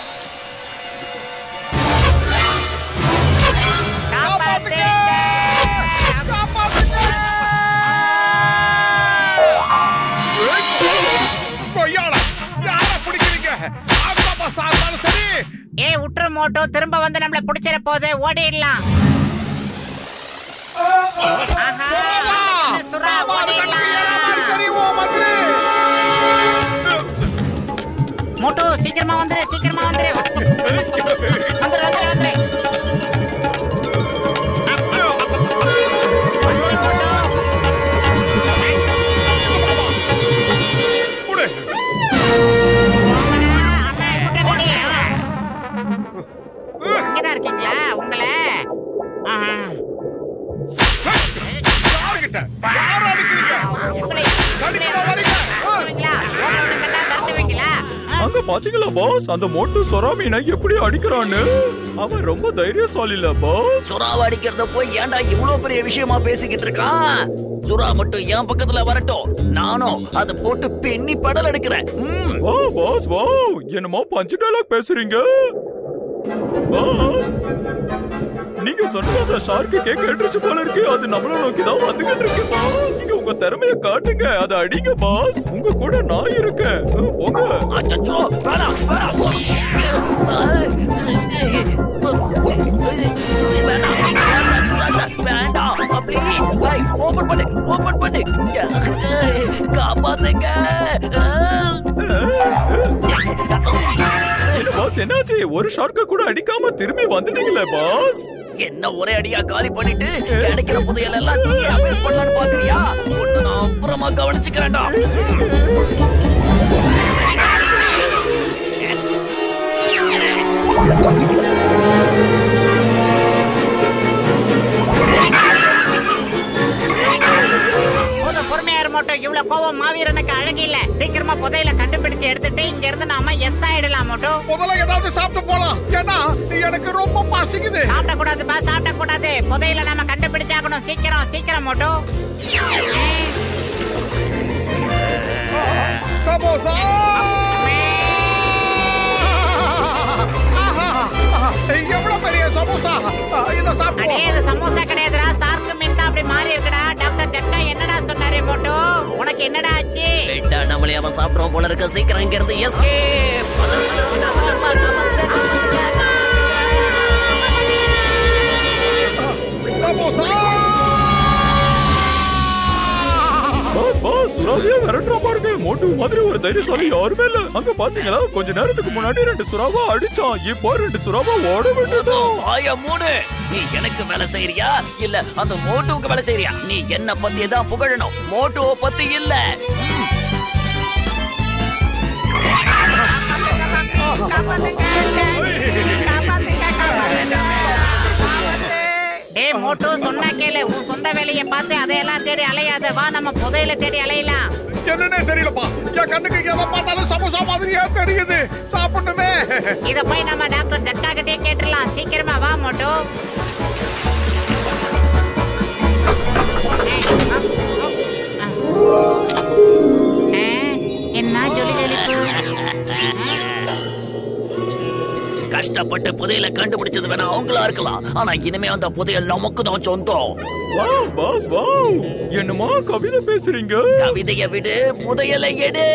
மோட்டோ திரும்ப வந்து நம்மள புடிச்சிர போது ஓடிடலாம். சுறா ஓடிடலாம். மோட்டோ சீக்கிரமா வந்துரு, சீக்கிரமா வந்துரு. வந்துரு வந்துரு வந்துரு. இங்கதான் இருக்கீங்களா உங்களை?
அங்க பாத்தீங்களா பாஸ், அந்த மோட்டு சொரா மீனை எப்படி அடிக்கிறான்னு? அவன் ரொம்ப தைரியசாலி இல்ல பாஸ்.
சுறாவை அடிக்கிறத போய் ஏன்டா இவ்வளவு பெரிய விஷயமா பேசிக்கிட்டு இருக்கான்? சுறா மட்டும் என் பக்கத்துல வரட்டும், நானும் அதை போட்டு பெண்ணி படல் எடுக்கிறேன்.
வா பாஸ் வா, என்னமோ பஞ்சு டயலாக் பேசுறீங்க பாஸ். நீங்க சொன்னத ஷார்க்கு கேட்டுச்சு போல இருக்கு. அது நம்மள நோக்கி தான் வந்துகிட்டு இருக்கு பாஸ். நீங்க உங்க திறமைய காட்டுங்க, அதை அடிங்க பாஸ். உங்க கூட நான் இருக்கேன், போங்க.
அச்சச்சோ, வேணாம் வேண்டாம், ஓபன் பண்ணு, ஓபன் பண்ணு, காப்பாத்துங்க.
பாஸ் என்னாச்சு? ஒரு ஷார்க்க கூட அடிக்காம திரும்பி வந்துட்டீங்களே பாஸ்.
என்ன ஒரே அடியா காலி பண்ணிட்டு கிடைக்கிற புதையல் எல்லாம் நீ அபேஸ் பண்ணலான்னு பாக்குறியா? ஒண்ணு நான் அப்புறமா கவனிச்சுக்கிறேன்டா.
பொறுமையா மோட்டோ, இவ்வளவு கோவம் மாவீரனுக்கு அழகு இல்ல. சீக்கிரமா புதையில கண்டுபிடிச்சு எடுத்துட்டு இங்க இருந்து நாம எஸ் ஆயிடலாம் மோட்டோ.
முதல்ல ஏதாவது சாப்பிட்டு போலாம், ஏன்னா எனக்கு ரொம்ப பசிக்குது.
சாப்பிட கூடாது பா, சாப்பிட கூடாது. புதையில நாம கண்டுபிடிச்சாகணும். சீக்கிரம் சீக்கிரம் மோட்டோ.
சமோசா எவ்வளவு பெரிய சமோசா! இத சாப்பிடு.
அடே இது சமோசா கிடையாதுடா, சார்க்கு மீன் தான் அப்படி மாறி இருக்குடா. டாக்டர் ஜட்டா என்னடா சொன்னாரே மோட்டோ? உனக்கு என்னடா ஆச்சு?
நம்மளே அவன் சாப்பிடுறோம் போல இருக்க. சீக்கிரம் இங்க இருந்து எஸ்கேப்.
சமோசா
பாஸ் பாஸ், சுறாவியா விரட்டுற பாருங்க. மோட்டு மாதிரி ஒரு தைரியசாலி யாருமே இல்ல. அங்க பாத்தீங்களா, கொஞ்ச நேரத்துக்கு முன்னாடி 2 சுறாவா அடிச்சான், இப்போ 2 சுறாவா ஓட விட்டுட்டான்.
ஆயா மூடு, நீ எனக்கு வேலை செய்யறியா இல்ல அந்த மோட்டுவுக்கு வேலை செய்யறியா? நீ என்ன பத்தி தான் புகழணும், மோட்டுவை பத்தி இல்ல.
டேய் மோட்டோ, சொன்னா கேளு. உன் சொந்த வேலையை பார்த்து அதையெல்லாம் தேடி அலையாத. வா நம்ம புதையில தேடி அலையலாம்.
என்னன்னே தெரியலப்பா, என் கண்ணுக்கு எதை பார்த்தாலும் சமோசா மாதிரியா தெரியுது. சாப்பிடணுமே.
இத போய் நம்ம டாக்டர் ஜட்டா கிட்டே கேட்டுடலாம். சீக்கிரமா வா மோட்டோ. என்ன ஜொலி ஜொலிப்பு.
கஷ்டப்பட்டு புதையல கண்டுபிடிச்சது வேணா அவங்களா இருக்கலாம், ஆனா இனிமே அந்த புதையல் நமக்கு தான் சொந்தம்.
வாவ் பாஸ் வாவ், என்னமா கவிதை பேசுறீங்க?
கவிதையை விடு, புதையலை எடு.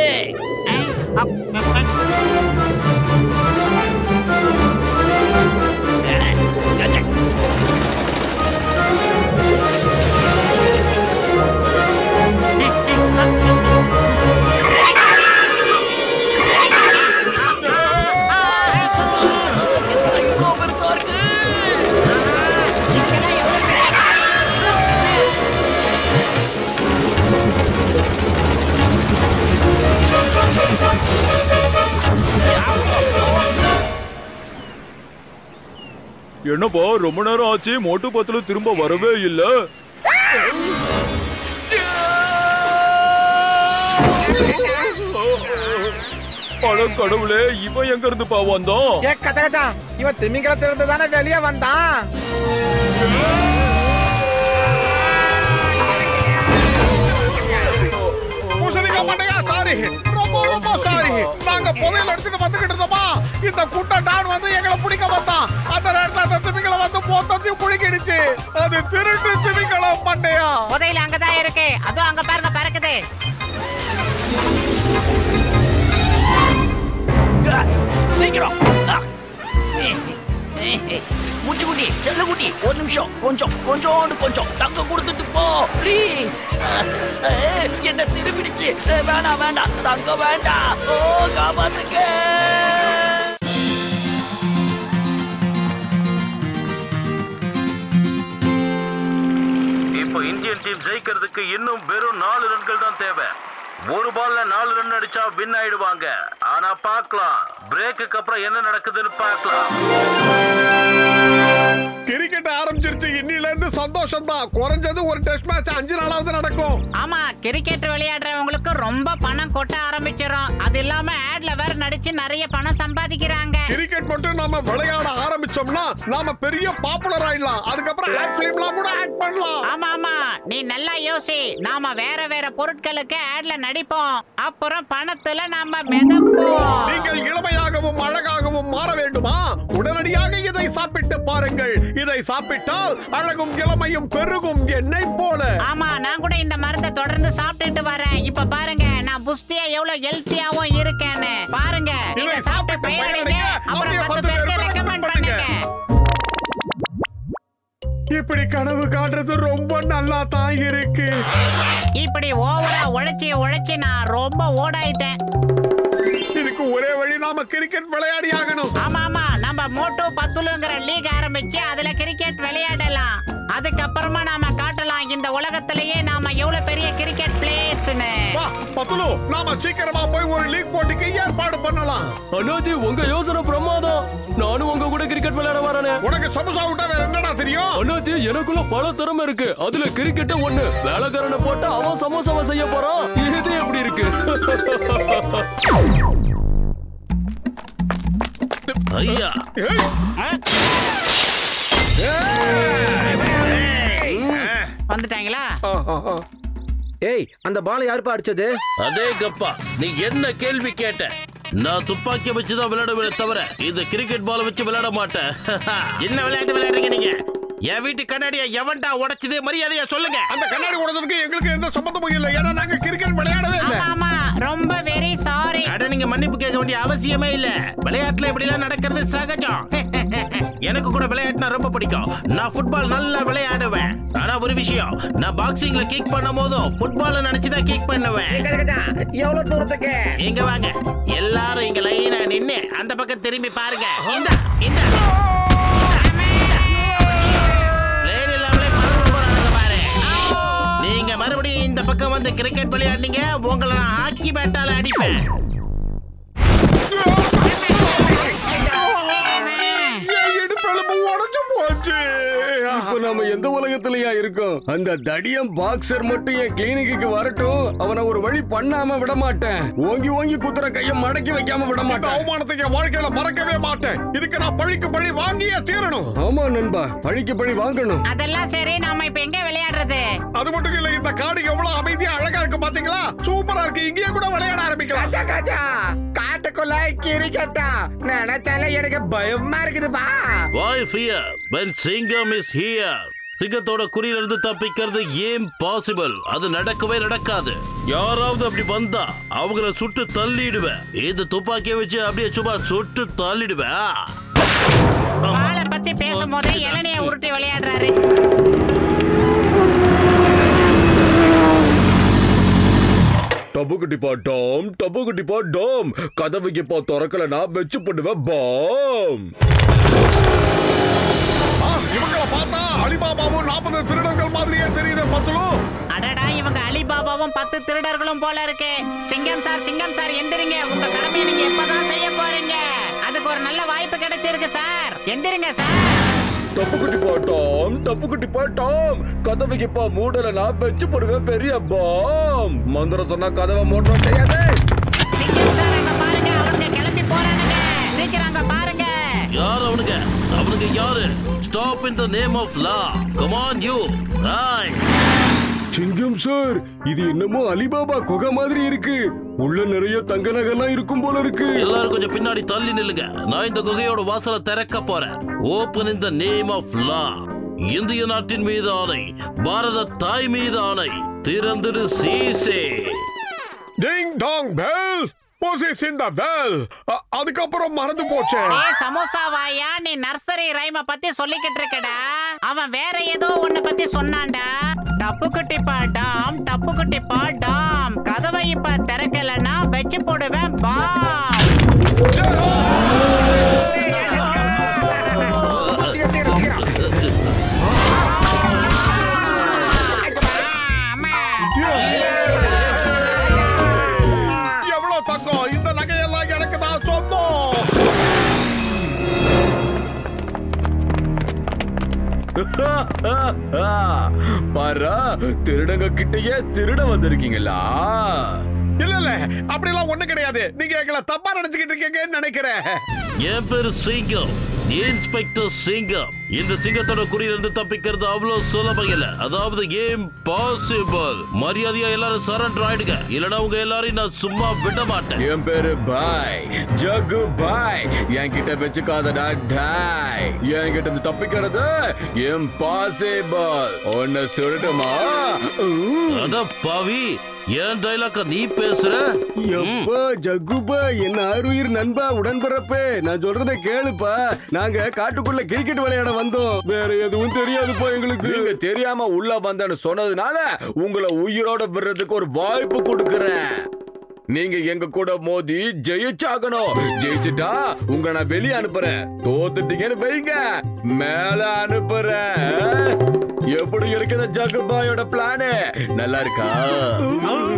என்னப்பா ரொம்ப நேரம் ஆச்சு, மோட்டு பத்துல திரும்ப வரவே இல்ல. கடவுளே, இவன் எங்க இருந்து பா வந்தான்?
கதகதா, இவன் திமிங்கலத்துல இருந்து தானே வெளியே வந்தான்.
சாரி, ரொம்ப ரொம்ப சாரி. நாங்க புதையல் எடுத்துட்டு வந்துகிட்டு இருந்தோமா, இந்த கூட்டம் டான் வந்து எங்களை பிடிக்க வந்தான். அந்த நேரத்துல அந்த திமிங்கலம் வந்து மொத்தத்தையும் குளிக்கிடுச்சு. அது திருட்டு திமிங்கலம் மண்டையா.
புதையல் அங்கதான் இருக்கு, அதுவும் அங்க பாருங்க பறக்குது.
சீக்கிரம் முச்சுக்குட்டி செல்லக்குட்டி ஒரு நிமிஷம் கொஞ்சம் தங்கம் கொடுத்துட்டு போ ப்ளீஸ். என்ன திருப்பிடுச்சு. வேண்டாம் தங்கம் வேண்டாம். ஓ காப்பாத்துங்க.
இப்போ இந்தியன் டீம் ஜெயிக்கிறதுக்கு இன்னும் வெறும் 4 ரன்கள் தான் தேவை. ஒரு பால்ல 4 ரன் அடிச்சா வின் ஆயிடுவாங்க. ஆனா பார்க்கலாம், பிரேக்குக்கு அப்புறம் என்ன நடக்குதுன்னு பார்க்கலாம்.
கிரிக்கெட் ஆரம்பிச்சிருச்சு. இன்னில இருந்து சந்தோஷம் தான். குறைஞ்சது ஒரு டெஸ்ட் மேட்ச் 5 நாளாவது நடக்கும்.
ஆமா, கிரிக்கெட் விளையாடுறவங்களுக்கு ரொம்ப பணம் கொட்ட ஆரம்பிச்சிடும். அது இல்லாம ஆட்ல வேற நடிச்சு நிறைய பணம் சம்பாதிக்கிறாங்க.
கிரிக்கெட் மட்டும் நாம விளையாட ஆரம்பிச்சோம்னா நாம பெரிய பாப்புலர் ஆயிடலாம். அதுக்கப்புறம் ஆட் ஃபிலிம்லாம் கூட ஆக்ட் பண்ணலாம்.
ஆமா, நீ நல்லா யோசி. நாம வேற பொருட்களுக்கு ஆட்ல நடிப்போம். அப்புறம் பணத்துல நாம மிதப்போம்.
நீங்கள் இளமையாகவும் அழகாகவும் மாற வேண்டுமா? உடனடியாக இதை சாப்பிட்டு பாருங்கள். இதை சாப்பிட்டால் அழகும் இளமையும் பெருகும் எண்ணெய் போல.
ஆமா, நான் கூட இந்த மருந்தை தொடர்ந்து சாப்பிட்டுட்டு வரேன். இப்ப பாருங்க நான் புஷ்டியா எவ்வளவு ஹெல்த்தியாவும் இருக்கேன்னு. பாருங்க, இதை சாப்பிட்டு பயனடைங்க. அப்புறம் 10 பேருக்கு ரெக்கமெண்ட் பண்ணுங்க.
இப்படி கனவு காட்டுறது ரொம்ப நல்லா தான் இருக்கு.
இப்படி ஓவரா உழைச்சி நான் ரொம்ப ஓடாயிட்டேன்.
இதுக்கு ஒரே வழி, நாம கிரிக்கெட் விளையாடி ஆகணும்.
ஆமா, நம்ம மோட்டோ பத்துலுங்கிற லீக் ஆரம்பிச்சு அதுல கிரிக்கெட் விளையாடலாம். அதுக்கப்புறமா நாம காட்டலாம் இந்த உலகத்திலேயே நாம எவ்வளவு பெரிய கிரிக்கெட் பிளேயர்ஸ்னு.
பத்துலு, நாம சீக்கிரமா போய் ஒரு லீக் போட்டிக்கு ஏற்பாடு பண்ணலாம்.
அண்ணாஜி, உங்க யோசனை பிரமாதம். நானும் உங்க கூட கிரிக்கெட் விளையாட வரேனே.
உனக்கு சமோசா விட்டா வேற என்னடா தெரியும்?
அண்ணாஜி, எனக்குள்ள பல திறமை இருக்கு. அதுல கிரிக்கெட் ஒண்ணு. வேலைக்காரனை போட்டு அவன் சமோசாவை செய்ய போறான். இது எப்படி இருக்கு?
ஐயா,
வந்துட்டாங்களா?
ஏய், அந்த பாலை யாருப்பா அடிச்சது?
அதே கப்பா, நீ என்ன கேள்வி கேட்ட? நான் துப்பாக்கி வச்சுதான் விளையாடுவேன் தவிர இந்த கிரிக்கெட் பால் வச்சு விளையாட மாட்டேன். என்ன விளையாட்டு விளையாடுறீங்க நீங்க? என் வீட்டு கண்ணாடியை எவன்டா உடைச்சது? மரியாதையா சொல்லுங்க.
அந்த கண்ணாடி உடைச்சதுக்கு எங்களுக்கு எந்த சம்பந்தமும் இல்லை. ஏன்னா நாங்க கிரிக்கெட் விளையாடவே இல்லை.
ஆமா, ரொம்ப வெரி சாரி.
அட, நீங்க மன்னிப்பு கேட்க வேண்டிய அவசியமே இல்ல. விளையாட்டுல இப்படி எல்லாம் நடக்கிறது சகஜம். எனக்கு கூட விளையாட்டுனா ரொம்ப பிடிக்கும். நான் ஃபுட்பால் நல்லா விளையாடுவேன். ஆனா ஒரு விஷயம், நான் பாக்ஸிங்ல கிக் பண்ணும் போதும் ஃபுட்பால் நினைச்சுதான் கிக் பண்ணுவேன்.
எவ்வளவு தூரத்துக்கு?
இங்க வாங்க எல்லாரும், இங்க லைனா நின்னு அந்த பக்கம் திரும்பி பாருங்க. இந்த நீங்க மறுபடியும் இந்த பக்கம் வந்து கிரிக்கெட் விளையாடுனீங்க, உங்களை நான் ஹாக்கி பேட்டால அடிப்பேன்.
இப்ப நாம எந்த உலகத்திலயா இருக்கோம்? அந்த தடியம் பாக்ஸர் மட்டும் என் கிளினிக்கு வரட்டும். அவனை ஒரு வழி பண்ணாம விட மாட்டேன். ஓங்கி குத்துற கைய மடக்கி வைக்காம விட மாட்டேன்.
அவமானத்தை என் வாழ்க்கையில மறக்கவே மாட்டேன். இதுக்கு நான் பழிக்கு பழி வாங்கியே தீரணும்.
ஆமா நண்பா, பழிக்கு பழி வாங்கணும்.
அதெல்லாம் சரி, நாம இப்ப எங்க விளையாடுறது?
அது மட்டும் இல்ல, இந்த காடு எவ்வளவு அமைதியா அழகா இருக்கு பாத்தீங்களா? சூப்பரா இருக்கு. இங்கேயே கூட விளையாட ஆரம்பிக்கலாம்.
காட்டுக்குள்ள கிரிக்கெட்டா நினைச்சாலே எனக்கு பயமா இருக்குதுப்பா.
Why fear when Singham is here? சிங்கத்தோட குறியில இருந்து தப்பிக்கிறது இம்பாசிபிள். அது நடக்கவே நடக்காது. யாராவது அப்படி வந்தா அவங்கள சுட்டு தள்ளிடுவேன். இந்த துப்பாக்கியை வச்சு அப்படியே சும்மா சுட்டு தள்ளிடுவேன்.
பாலை பத்தி பேசும்போது இளநிய உருட்டி விளையாடுறாரு.
டபுக்குட்டி பாட்டோம் கதவுக்கு போ திறக்கலனா வெச்சு போடுவேன் பாம்.
இவங்கள பார்த்தா அலிபாபாவும் 40 திருடர்கள் மாதிரியே தெரியுது பத்துலு.
அடடா, இவங்க அலிபாபாவும் 10 திருடர்களும் போல இருக்கு. சிங்கம் சார் எந்திரிங்க. உங்க கடமையை நீங்க எப்பதான் செய்ய போறீங்க? அதுக்கு ஒரு நல்ல வாய்ப்பு கிடைச்சிருக்கு சார். எந்திரிங்க சார்.
டப்புக்குட்டி பாட்டோம் கதவுக்கு போ மூடலனா வெச்சு போடுவேன் பெரிய பாம். மந்திரம் சொன்னா கதவை மூடணும் தெரியாது.
சிங்கம் சார், அங்க பாருங்க, அவங்க கிளம்பி போறானுங்க. சீக்கிரம் பாருங்க.
யார் அவனுங்க? அவனுங்க யாரு? Stop in the name of law. Come on you. Right.
சிங்கம் சார், இது என்னமோ அலிபாபா குகை மாதிரி இருக்கு. உள்ள நிறைய தங்க நகைலாம் இருக்கும் போல இருக்கு.
எல்லாரும் கொஞ்சம் பின்னாடி தள்ளி நில்லுங்க. நான் இந்த குகையோட வாசலை திறக்க போறேன். Open in the name of law. இந்திய நாட்டின் மீது ஆணை, பாரத தாய் மீது ஆணை, திறந்துடு சீசே.
Ding dong bell. Moses in the well. அதுக்கப்புறம் மறந்து போச்சே.
ஏய் சமோசா வாயா, நீ நர்சரி ரைம பத்தி சொல்லிக்கிட்டு இருக்கடா. அவன் வேற ஏதோ ஒண்ணு பத்தி சொன்னான்டா. டப்புக்குட்டி பாடாம், டப்புக்குட்டி பாடாம். கதவை இப்ப திறக்கலனா வெச்சு போடுவேன் பாம்.
எவ்வளவு தங்கம், இந்த நகையெல்லாம் எனக்கு தான் சொந்தம்.
பாரா, திருடங்க கிட்டயே திருட வந்திருக்கீங்களா?
இல்ல அப்படிலாம் ஒண்ணு கிடையாது. நீங்க எங்களை தப்பா நினைச்சுக்கிட்டு இருக்கீங்கன்னு நினைக்கிறேன்.
என் பேரு சிங்கம், இன்ஸ்பெக்டர் சிங்கம். இந்த சிங்கத்தோட குறியிலிருந்து தப்பிக்கிறது அவ்வளவு சுலபம் இல்ல. அதாவது இம்பாசிபிள். மரியாதையா எல்லாரும் சரண்டர் ஆயிடுங்க, இல்லனா உங்க எல்லாரையும் நான் சும்மா விட மாட்டேன்.
என் பேரு பாய், ஜகு பாய். என்கிட்ட வச்சுக்காதடா டாய். என்கிட்ட இருந்து தப்பிக்கிறது இம்பாசிபிள். ஒன்னு சொல்லட்டுமா?
அட பாவி, ஏன் டைலாக்க நீ பேசுற?
எப்பா ஜக்குப்பா, என்ன ஆருயிர் நண்பா, உடன்பிறப்பே, நான் சொல்றத கேளுப்பா. நாங்க காட்டுக்குள்ள கிரிக்கெட் விளையாட வந்தோம். வேற எதுவும் தெரியாதுப்பா எங்களுக்கு.
நீங்க தெரியாம உள்ள வந்தேன்னு சொன்னதுனால உங்களை உயிரோட விடுறதுக்கு ஒரு வாய்ப்பு கொடுக்கறேன். நீங்க எங்க கூட மோதி ஜெயிச்சாகணும். ஜெயிச்சுட்டா உங்களை நான் வெளியே அனுப்புறேன். தோத்துட்டீங்கன்னு வைங்க, மேல அனுப்புறேன். எப்படி இருக்குது ஜக்குபாயோட பிளானு? நல்லா இருக்கா?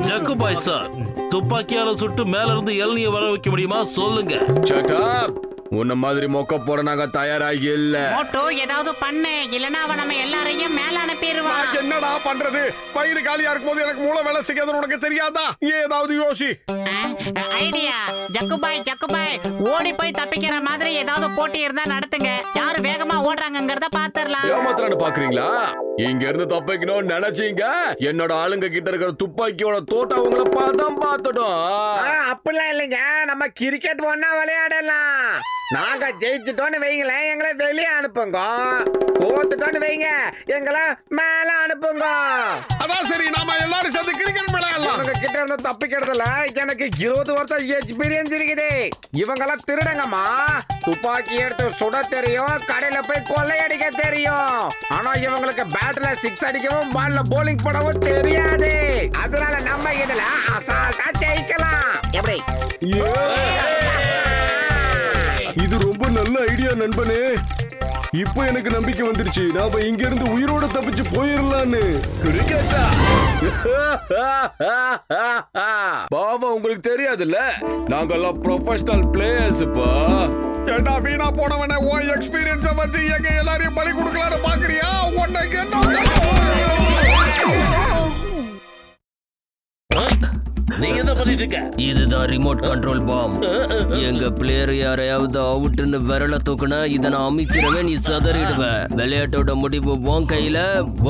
ஜக்குபாய் சார், துப்பாக்கியால சுட்டு மேல இருந்து இளநிய வர வைக்க முடியுமா சொல்லுங்க?
Shut up. உன்ன மாதிரி மொக்க போற நாங்க தயாராகி இல்ல.
மோட்டோ ஏதாவது பண்ணு, இல்லனா அவன் நம்ம எல்லாரையும் மேல அனுப்பிடுவான்.
என்னடா பண்றது? பயிர் காலியா இருக்கும்போது எனக்கு மூளை வேலை செய்யாதுன்னு உனக்கு தெரியாதா? ஏதாவது யோசி.
ஐடியா. ஜக்குபாய் ஓடி போய் தப்பிக்கிற மாதிரி ஏதாவது போட்டி இருந்தா நடத்துங்க. யாரு வேகமா ஓடுறாங்கங்கறத பாத்துறலாம்.
ஏமாத்துறான்னு பாக்குறீங்களா? இங்க இருந்து தப்பிக்கணும்னு நினைச்சீங்க, என்னோட ஆளுங்க கிட்ட இருக்கிற துப்பாக்கியோட தோட்டம் அவங்கள பார்த்தோம் பார்த்துட்டோம்.
அப்படிலாம் இல்லைங்க, நம்ம கிரிக்கெட் ஒண்ணா விளையாடலாம். நாங்க ஜெயிச்சுட்டோன்னு வைங்களேன், எங்களை வெளியே அனுப்புங்க. தோத்துட்டோன்னு வைங்க, எங்களை மேல அனுப்புங்க.
அதான் சரி, நாம எல்லாரும் சேர்ந்து கிரிக்கெட் விளையாடலாம்.
உங்க கிட்ட இருந்து தப்பிக்கிறதுல எனக்கு 20 வருஷம் எக்ஸ்பீரியன்ஸ் இருக்குது. இவங்கெல்லாம் திருடங்கம்மா. துப்பாக்கி எடுத்து சுட தெரியும், கடையில போய் கொள்ளையடிக்க தெரியும். ஆனா இவங்களுக்கு பேட்ல 6 அடிக்கவும் பால்ல போலிங் போடவும் தெரியாது. அதனால நம்ம இதுல அசால்ட்டா ஜெயிக்கலாம். எப்படி?
இது ரொம்ப நல்ல ஐடியா நண்பனே. இப்போ எனக்கு நம்பிக்கை வந்துருச்சு. நாம இங்க இருந்து உயிரோட தப்பிச்சு போயிடலான்னு.
கிரிக்கெட்டா? பாவம், உங்களுக்கு தெரியாதுல்ல, நாங்கெல்லாம் ப்ரொஃபஷனல் பிளேயர்ஸ்ப்பா.
ஏண்டா வீணா போனவனே, ஓ எக்ஸ்பீரியன்ஸ வச்சு எங்க எல்லாரையும் பலி கொடுக்கலான்னு பாக்குறியா? உனக்கு
நீங்க என்ன பண்ணிட்டு இருக்க?
இதுதான் ரிமோட் கண்ட்ரோல் பாம். எங்க பிளேயர் யாரையாவது அவுட்னு விரல தூக்குனா இதை நான் அமைக்கிறவன், நீ சதறிடுவ. விளையாட்டோட முடிவு உன் கையில,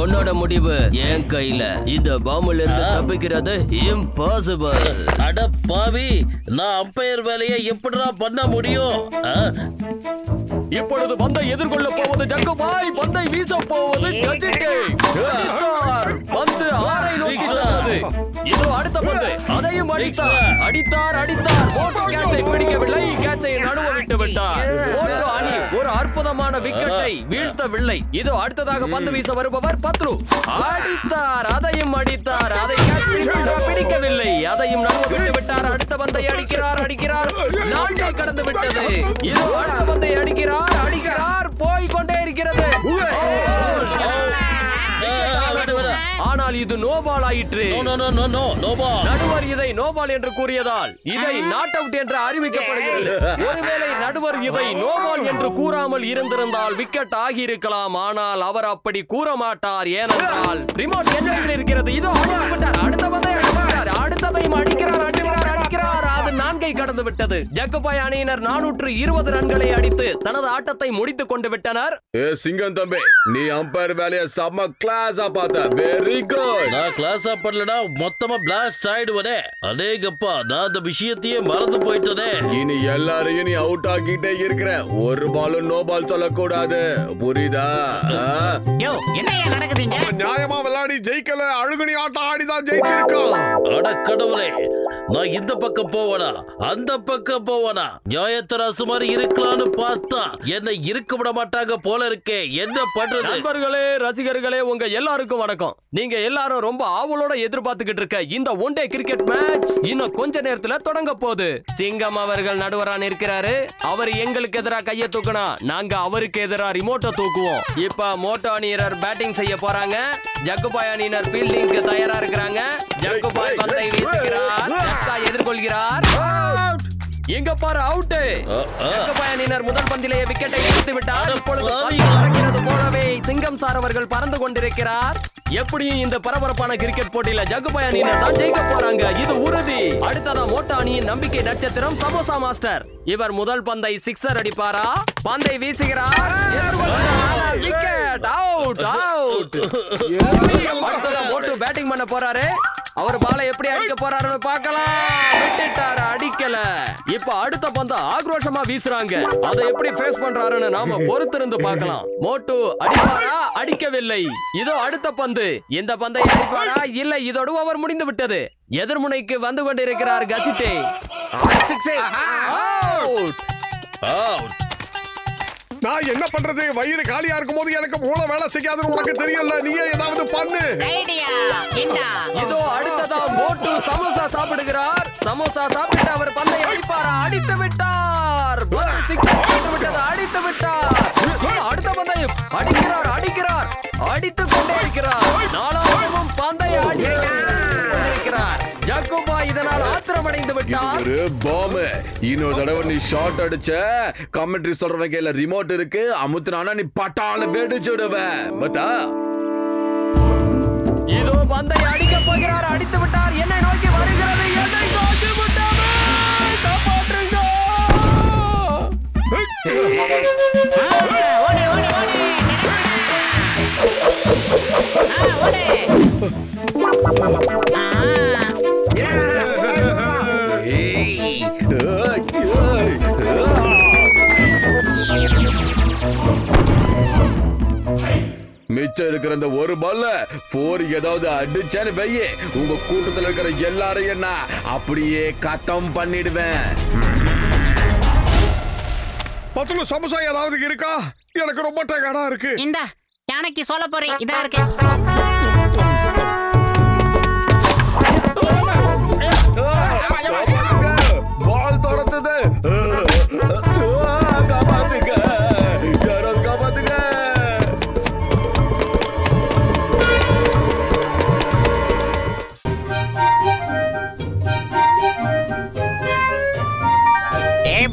உன்னோட முடிவு என் கையில. இந்த பாம்புல இருந்து தப்பிக்கிறது இம்பாசிபிள்.
அட பாவி, நான் அம்பையர் வேலையை எப்படிடா பண்ண முடியும்?
இப்பொழுது பந்தை எதிர்கொள்ள போவது ஜக்குபாய், பந்தை வீச போவது ஜஜிகே. பந்து ஆரை நோக்கி செல்வது. இதோ அடுத்த பந்து, அதையும் அடித்தார். மோட்டோ கேட்சை பிடிக்கவில்லை, கேட்சை நடுவ விட்டு விட்டார். மோட்டோ அணி ஒரு அற்புதமான விக்கெட்டை வீழ்த்தவில்லை. இதோ அடுத்ததாக பந்து வீச வருபவர் பத்ரு. அடித்தார், அதையும் அடித்தார். அதை பிடிக்கவில்லை, அதையும் நடுவ விட்டு விட்டார். அடுத்த பந்தை அடிக்கிறார். 4 கடந்து விட்டது. இதோ அடுத்த பந்தை அடிக்கிறார், போய் கொண்டே இருக்கிறது. ஆனால் இது நோபால் ஆயிற்று. நடுவர் இதை நோபால் என்று கூறியதால் இதை நாட் அவுட் என்று அறிவிக்கப்படுகிறது. ஒருவேளை நடுவர் இதை நோபால் என்று கூறாமல் இருந்திருந்தால் விக்கெட் ஆகியிருக்கலாம். ஆனால் அவர் அப்படி கூற மாட்டார். ஏனென்றால் ரிமோட் எதிரில் இருக்கிறது. இதோ அடுத்த பந்தை அடிக்கிறார், அடுத்ததையும் அடிக்கிறார். அது 4 கடந்து விட்டது. ஜக்குபாய் அணியினர் 420 ரன்களை அடித்து தனது ஆட்டத்தை முடித்துக் கொண்டு விட்டனர்.
சிங்கம் தம்பி, நீ அம்பையர் வேலையை செம்ம கிளாஸா பார்த்த. Very good.
நான் கிளாஸா பண்ணலனா மொத்தமா பிளாஸ்ட் ஆயிடுவனே. அடேங்கப்பா, நான் அந்த விஷயத்தையே மறந்து போயிட்டனே.
இனி எல்லாரையும் நீ அவுட் ஆக்கிட்டே இருக்கிற. ஒரு பாலும் நோ பால் சொல்லக்கூடாது, புரியுதா?
என்னையா நடக்குதுங்க?
நியாயமா விளையாடி ஜெயிக்கல, அழுகுனி ஆட்டம் ஆடிதான் ஜெயிச்சிருக்கான்.
அட கடவுளே, நான் இந்த பக்கம் போவனா அந்த பக்கம் போவனா நியாயத்தராசு மாதிரி இருக்கலாம்னு பார்த்தா என்ன இருக்க விட மாட்டாங்க போல இருக்கே. என்ன பண்றது?
நண்பர்களே, ரசிகர்களே, உங்க எல்லாருக்கும் வணக்கம். நீங்க எல்லாரும் ரொம்ப ஆவலோட எதிர்பார்த்துக்கிட்டு இருக்க இந்த ஒன் டே கிரிக்கெட் மேட்ச் இன்னும் கொஞ்ச நேரத்துல தொடங்க போகுது. சிங்கம் அவர்கள் நடுவரா இருக்கிறாரு. அவர் எங்களுக்கு எதிராக கையை தூக்கினா நாங்க அவருக்கு எதிராக ரிமோட்டை தூக்குவோம். இப்ப மோட்டோ அணியினர் பேட்டிங் செய்ய போறாங்க. ஜக்குபாய் அணியினர் ஃபீல்டிங்க்கு தயாரா இருக்கிறாங்க. ஜக்குபாய் பந்தை வீசுகிறார். ஜக்கா எதிர்கொள்கிறார். எங்க பாரு அவுட். ஜக்குபாய் அணியினர் முதல் பந்திலேயே விக்கெட்டை எடுத்து விட்டார். இப்பொழுது பறக்கிறது போலவே சிங்கம் சார் அவர்கள் பறந்து கொண்டிருக்கிறார். எப்படியும் இந்த பரபரப்பான கிரிக்கெட் போட்டியில ஜக்குபாய் அணியினர் தான் ஜெயிக்க போறாங்க, இது உறுதி. அடுத்ததா மோட்டோ அணியின் நம்பிக்கை நட்சத்திரம் சமோசா மாஸ்டர். இவர் முதல் பந்தை சிக்ஸர் அடிப்பாரா? பந்தை வீசுகிறார். விக்கெட். Out out. அடுத்ததா மோட்டோ பேட்டிங் பண்ண போறாரு. அவர் பாலை எப்படி அடிக்க போறாருன்னு பார்க்கலாம். விட்டுட்டாரு, அடிக்கல. இப்ப அடுத்த பந்த ஆக்ரோஷமா வீசுறாங்க. அதை எப்படி ஃபேஸ் பண்றாருன்னு நாம பொறுத்திருந்து பார்க்கலாம். மோட்டோ அடிப்பாரா? அடிக்கவில்லை. இதோ அடுத்த பந்து. இந்த பந்தை அடிப்பாரா? இல்லை, இதோடு ஓவர் முடிந்து விட்டது. எதிர்முனைக்கு வந்து கொண்டிருக்கிறார் கசிட்டே. Out
out. நான் என்ன பண்றது? வயிறு காலியா இருக்கும் போது எனக்கு மூளை வேலை செய்யாதுன்னு உனக்கு தெரியல. நீயே ஏதாவது பண்ணு.
இதோ அடுத்ததா மோட்டு சமோசா சாப்பிடுகிறார். சமோசா சாப்பிட்டு அவர் பந்தை அடிப்பாரா? அடித்து விட்டார். அடித்து விட்டார். அடுத்த பந்தை அடிக்கிறார். அடித்துக் கொண்டே இருக்கிறார். நாலாவதும் பந்தை அடிக்கிறார். ஜக்குபாய் இதனால் ஆத்திரமடைந்து விட்டார்.
ஒரு பாம். இன்னொரு தடவை நீ ஷாட் அடிச்ச கமெண்ட்ரி சொல்றவங்க கையில ரிமோட் இருக்கு. அமுத்துனானா நீ பட்டால வெடிச்சு விடுவ. பட்டா
இதோ பந்தை அடிக்க போகிறார். அடித்து விட்டார். என்னை நோக்கி வருகிறது. என்னை நோக்கி விட்டார். காப்பாற்றுங்க.
மிச்சம் இருக்கிற அந்த ஒரு பால்ல 4 ஏதாவது அடிச்சான்னு வையே, உங்க கூட்டத்தில் இருக்கிற எல்லாரும் என்ன அப்படியே கத்தம் பண்ணிடுவேன்.
பத்துல சமோசா ஏதாவது இருக்கா? எனக்கு ரொம்ப டயர்டா இருக்கு.
இந்த யானைக்கு சொல்ல போறேன். இதா இருக்கு.
பால் தொடர்ந்தது. காப்பாத்துங்க, யாராவது காப்பாத்துங்க.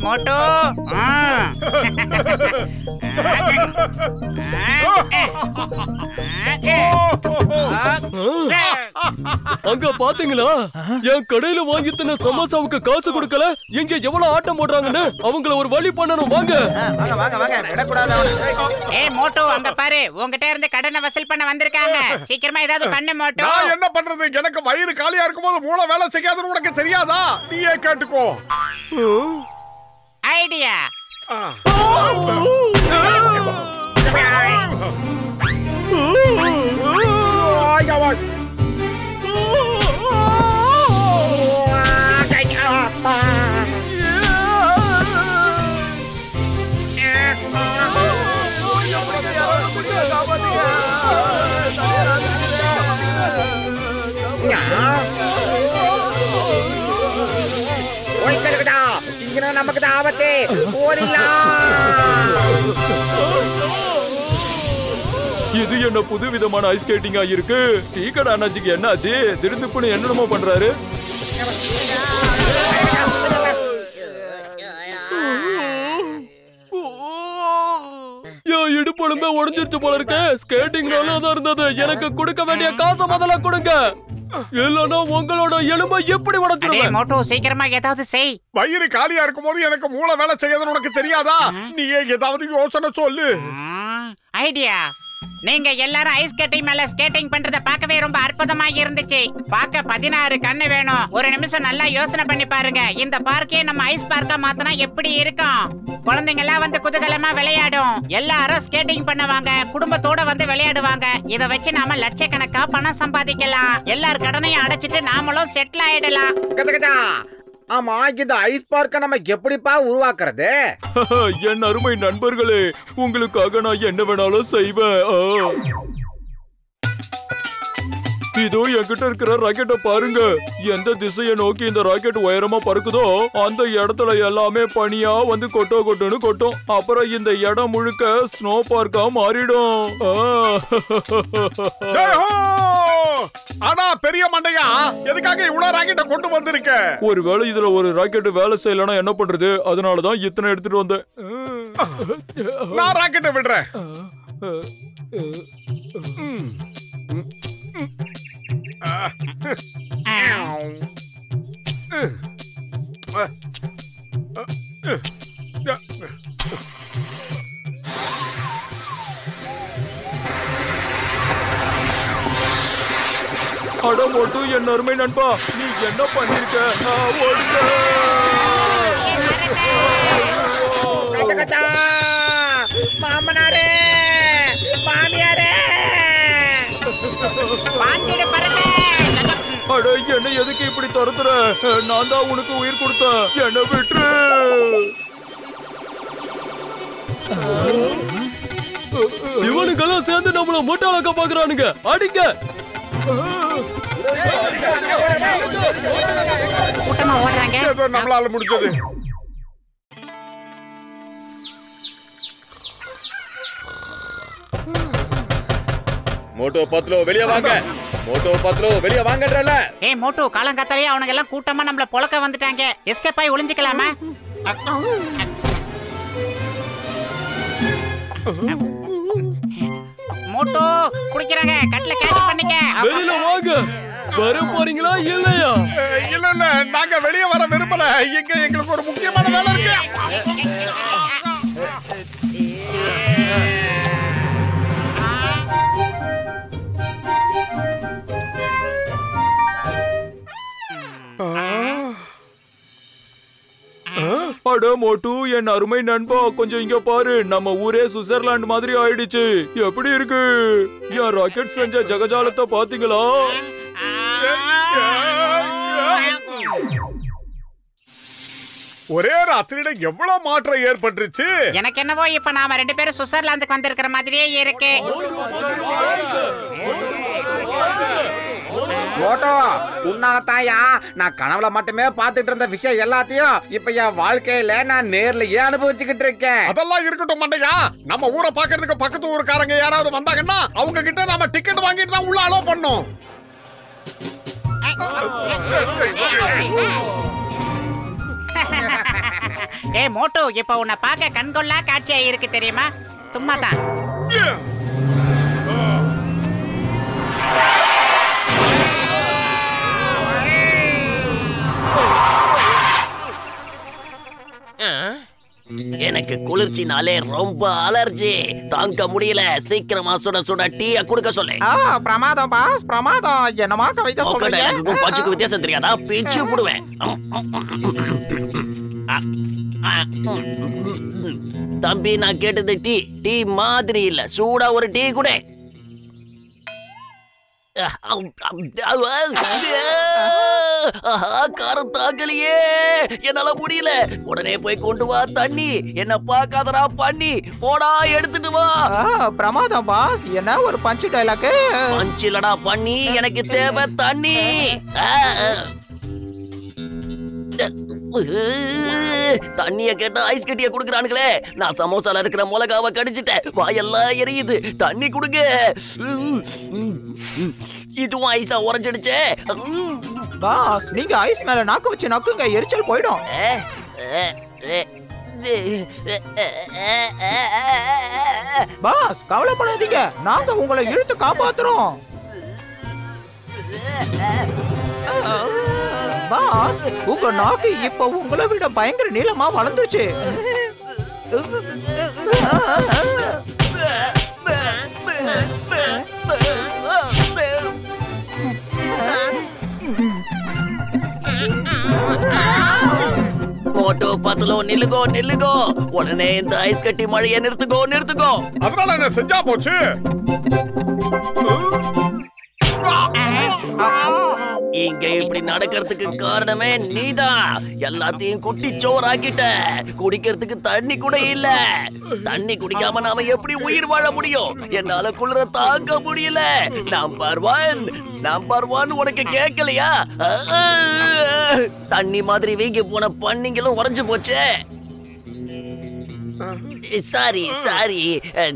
மோட்டோ
அங்க பாத்தீங்களா? என் கடையில வாங்கி தந்த சமோசாவுக்கு காசு கொடுக்கல. எங்க எவ்வளவு ஆட்டம் போடுறாங்கன்னு அவங்கள ஒரு வழி பண்ணணும். வாங்க
மோட்டோ, அங்க பாரு, உங்ககிட்ட இருந்து கடனை வசூல் பண்ண வந்திருக்காங்க. சீக்கிரமா ஏதாவது பண்ணு மோட்டோ.
நான் என்ன பண்றது? எனக்கு வயிறு காலியா இருக்கும்போது மூளை வேலை செய்யாதுன்னு உனக்கு தெரியாதா? நீயே கேட்டுக்கோ.
ஐடியா.
நமக்கு தான் ஆபத்து.
இது என்ன புது விதமான ஐஸ் ஸ்கேட்டிங்கா இருக்கு? டீ கடை அண்ணாச்சிக்கு என்னாச்சு? திருந்துப்புன்னு என்னென்னமோ பண்றாரு. இடுப்பொழுமே உடஞ்சிருச்சு போல இருக்கு. ஸ்கேட்டிங் நல்லா தான் இருந்தது. எனக்கு கொடுக்க வேண்டிய காசை முதல்ல கொடுங்க. இல்லனா உங்களோட எலும்பை எப்படி உடைச்சிருவேன்.
மோட்டோ, சீக்கிரமா ஏதாவது செய்.
வயிறு காலியா இருக்கும்போது எனக்கு மூளை வேலை செய்யாதுன்னு உனக்கு தெரியாதா? நீயே ஏதாவது யோசனை சொல்லு.
ஐடியா. நீங்க எல்லாரும் ஐஸ் கட்டி மேல ஸ்கேட்டிங் பண்றத பார்க்கவே ரொம்ப அற்புதமா இருந்துச்சு. பார்க்க 16 கண்ணு வேணும். ஒரு நிமிஷம் நல்லா யோசனை பண்ணி பாருங்க. இந்த பார்க்கே நம்ம ஐஸ் பார்க்கா மாத்தினா எப்படி இருக்கும்? குழந்தைங்க எல்லாம் வந்து குதூகலமா விளையாடும். எல்லாரும் ஸ்கேட்டிங் பண்ணுவாங்க, குடும்பத்தோட வந்து விளையாடுவாங்க. இத வச்சு நாம லட்சக்கணக்கா பணம் சம்பாதிக்கலாம். எல்லார் கடனையும் அடைச்சிட்டு நாமளும் செட்டில் ஆயிடலாம்.
ஆமா, இந்த ஐஸ் பார்க்க நம்ம எப்படிப்பா உருவாக்குறது?
என் அருமை நண்பர்களே, உங்களுக்காக நான் என்ன வேணாலும் செய்வேன். இதோ என்கிட்ட இருக்கிற ராக்கெட்டை பாருங்க. எந்த திசையை நோக்கி இந்த ராக்கெட் உயரமா பறக்குதோ அந்த இடத்துல எல்லாமே பனியா வந்து கொட்டுன்னு கொட்டும். அப்புறம் இந்த இடம் முழுக்க ஸ்னோ பார்க்கா மாறிடும்.
ஆனா பெரிய மண்டையா, எதுக்காக இவ்வளவு ராக்கெட்டை கொண்டு வந்திருக்க?
ஒருவேளை இதுல ஒரு ராக்கெட் வேலை செய்யலன்னா என்ன பண்றது? அதனாலதான் இத்தனை எடுத்துட்டு வந்தேன்.
நான் ராக்கெட்டை விடுறேன்.
அட மோட்டு, என் அருமை நண்பா, நீ என்ன பண்ணிருக்க?
மாமனாரே, மாமியாரே,
அட என்ன எதுக்கு இப்படி துரத்துற? நான் தான் உனக்கு உயிர் கொடுத்தேன், என்ன விட்டுரு.
இவனுக்கெல்லாம் சேர்ந்து நம்மள முட்டாளாக்க பாக்குறானுங்க. அடிங்க.
கூட்டமா ஓடுறாங்க.
நம்மளால முடிஞ்சது.
மோட்டோ பத்லோ வெளிய வாங்க. மோட்டோ பத்லோ வெளிய வாங்கன்றல.
ஏய் மோட்டோ, காலங்காத்தாலே அவனுங்க எல்லாம் கூட்டமா நம்மள பொளக்க வந்துட்டாங்க. எஸ்கேப் ஆயி ஒளிஞ்சிக்கலாமா? மோட்டோ குடிக்கறாங்க. கட்ல கேட்ச் பண்ணிக்க.
வெளியில வாங்க. வர போறீங்களா இல்லையா?
இல்ல நாங்க வெளிய வர விரும்பல. இங்க எங்களுக்கு ஒரு முக்கியமான வேலை இருக்கு.
அட மோட்டு, என் அருமை நண்பா, கொஞ்சம் இங்க பாரு. நம்ம ஊரே சுவிட்சர்லாந்து மாதிரி ஆயிடுச்சு. எப்படி இருக்கு? என் ராக்கெட் செஞ்ச ஜகஜாலத்தை பாத்தீங்களா?
ஒரே ராத்திரியில எவ்வளவு மாற்றம் ஏற்பட்டுருச்சு.
எனக்கு என்னவோ இப்ப நாம ரெண்டு பேரும் சுவிட்சர்லாந்துக்கு வந்திருக்கிற மாதிரியே இருக்கு.
மோட்டோ, உன்னால தாயா நான் கனவுல மட்டுமே பாத்துட்டு இருந்த விஷயம் எல்லாத்தையும் இப்ப என் வாழ்க்கையில நான் நேர்லயே அனுபவிச்சுக்கிட்டு இருக்கேன்.
அதெல்லாம் இருக்கட்டும் மண்டையா, நம்ம ஊரை பாக்குறதுக்கு பக்கத்து ஊருக்காரங்க யாராவது வந்தாங்கன்னா அவங்க கிட்ட நாம டிக்கெட் வாங்கிட்டு தான் உள்ள அலோ பண்ணோம்.
ஏய் மோட்டோ, இப்ப உன்னை பார்க்க கண்கொள்ளா காட்சியா இருக்கு தெரியுமா? சும்மா தான்.
எனக்கு குளிர்ச்சினாலே ரொம்ப அலர்ஜி, தாங்க முடியல. சீக்கிரமா சுட சுட டீய குடுக்க சொல்லு.
பிரமாதம் பாஸ், பிரமாதம். என்னமா கவிதை சொல்றீங்க?
பச்சுக்கு வித்தியாசம் தெரியாதா? பிச்சு புடுவேன். தம்பி, நான் கேட்டது டீ. டீ மாதிரி இல்ல, சூடா ஒரு டீ கூட. காரம் தாக்கலையே, என்னால முடியல. உடனே போய் கொண்டு வா தண்ணி. என்ன பாக்காதடா பண்ணி, போடா எடுத்துட்டு வா.
பிரமாதம் பாஸ். என்ன ஒரு பஞ்சு டைலாக்?
பஞ்சு இல்லடா பண்ணி, எனக்கு தேவை தண்ணி. தண்ணிய கேட்டா ஐஸ் கட்டிய குடுக்கறானுங்களே. நான் சமோசால இருக்கிற மிளகாவை கடிச்சிட்டேன், வாயெல்லாம் எரியுது. தண்ணி குடுங்க. இதுவும் ஐஸா உறைஞ்சிடுச்சே.
பாஸ், நீங்க ஐஸ் மேல நாக்கு வச்சு நக்குங்க, எரிச்சல் போயிடும். பாஸ், கவலைப்படாதீங்க, நாங்க உங்களை இழுத்து காப்பாத்துறோம். பாஸ், உங்க நாக்கு இப்ப உங்களை விட பயங்கர நீளமா வளர்ந்துச்சு.
மோட்டோ பத்தலோ நில்லுகோ நில்லுகோ. உடனே இந்த ஐஸ் கட்டி மழையை நிறுத்துக்கோ.
அதனால என்ன செஞ்சா போச்சு?
இங்க இப்படி நடக்கிறதுக்கு காரணமே நீதான். எல்லாத்தையும் குட்டி சோறாக்கிட்ட. குடிக்கிறதுக்கு தண்ணி கூட இல்ல. தண்ணி குடிக்காம நாம எப்படி உயிர் வாழ முடியும்? என்னால குளிர தாங்க முடியல. நம்பர் ஒன் உனக்கு கேட்கலையா? தண்ணி மாதிரி வீங்கி போன பண்ணிங்களும் உறைஞ்சு போச்சு. சாரி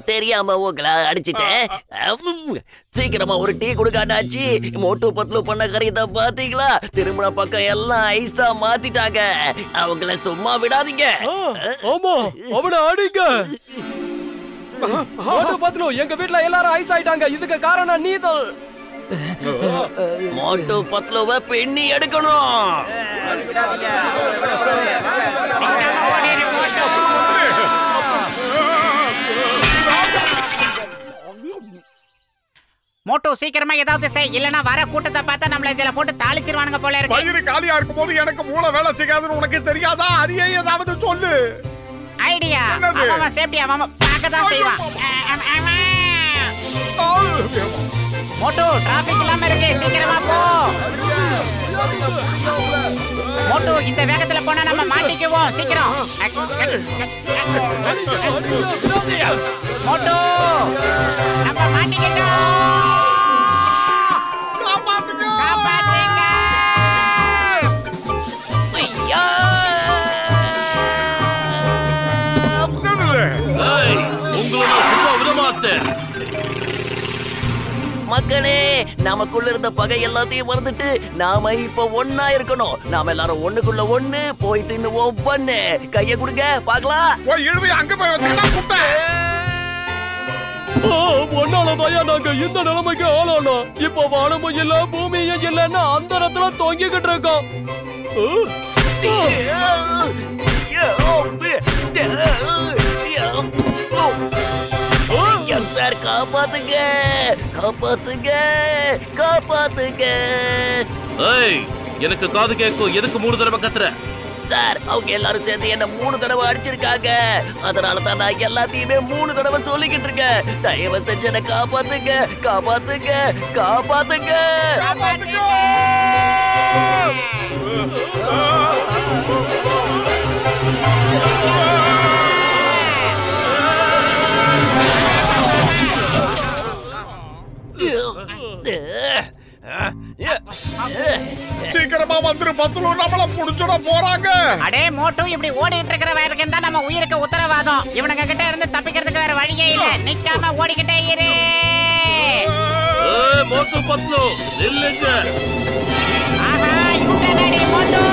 தெரியாம உங்களை அடிச்சிட்டேன். சீக்கிரமா ஒரு டீ கொடுக்காண்டாச்சு. மோட்டு பத்லு பண்ண கரியத்தை பாத்தீங்களா? திருமண பக்கம் எல்லாம் ஐஸா மாத்திட்டாங்க. அவங்கள சும்மா விடாதீங்க.
ஆமா அவனை அடிங்க. மோட்டு பத்லு எங்க வீட்ல எல்லாரும் ஐஸ் ஆயிட்டாங்க. இதுக்கு காரணம் நீதான்.
மோட்டு பத்லுவை பெண்ணி எடுக்கணும்.
மோட்டோ சீக்கிரமா ஏதாவது செய், இல்லனா வர கூட்டத்தை பார்த்தா நம்மள இதுல போட்டு தாளிச்சிருவானுங்க போல இருக்கு.
வயிறு காலியா இருக்கும்போது எனக்கு மூளை வேலை செய்யாதுன்னு உனக்கு தெரியாதா? அதையே ஏதாவது சொல்லு.
ஐடியா அவன் சேஃப்டி அவன் பார்க்க தான் செய்வான். மோட்டோ டிராபிக் இல்லாம இருக்கு, சீக்கிரமா போ. மோட்டோ இந்த வேகத்துல போனா நம்ம மாட்டிக்குவோம். சீக்கிரம் மோட்டோ நம்ம மாட்டிக்கிட்டோம்.
மக்களே, நமக்குள்ள இருந்த பகை எல்லாத்தையும் மறந்துட்டு நாம இப்ப ஒன்னா இருக்கணும். நாம எல்லாரும் ஒண்ணுக்குள்ள ஒண்ணு போய் தின்னுவோம். பண்ணு கைய கொடுங்க பாக்கலாம்.
அங்க போய் வச்சுக்கிட்டா
ஒன்னாலதாயா நாங்க இந்த நிலைமைக்கு ஆளானோம். இப்ப வானமும் இல்ல பூமியும் இல்லன்னு அந்த இடத்துல தொங்கிக்கிட்டு இருக்கோம்.
சார் காப்பாத்துங்க.
எனக்கு காது கேட்கும். எதுக்கு 3 தடவை கத்துற?
சார் அவங்க எல்லாரும் சேர்ந்து என்ன 3 தடவை அடிச்சிருக்காங்க. அதனாலதான் நான் எல்லாத்தையுமே 3 தடவை சொல்லிக்கிட்டு இருக்கேன். தயவு செஞ்சு என்ன காப்பாத்துங்க.
சீக்கிரமா வந்துரு பத்லு, நம்மள புடிச்சுட போறாங்க.
அடே மோட்டு இப்படி ஓடிட்டு இருக்கிற வரைக்கும் தான் நம்ம உயிருக்கு உத்தரவாதம். இவனுங்க கிட்ட இருந்து தப்பிக்கிறதுக்கு வேற வழியே இல்ல. நிக்காம ஓடிக்கிட்டே இரு.
மோட்டு பத்லு நில்லுங்க.
ஆஹா யூட்டனடி மோட்டு.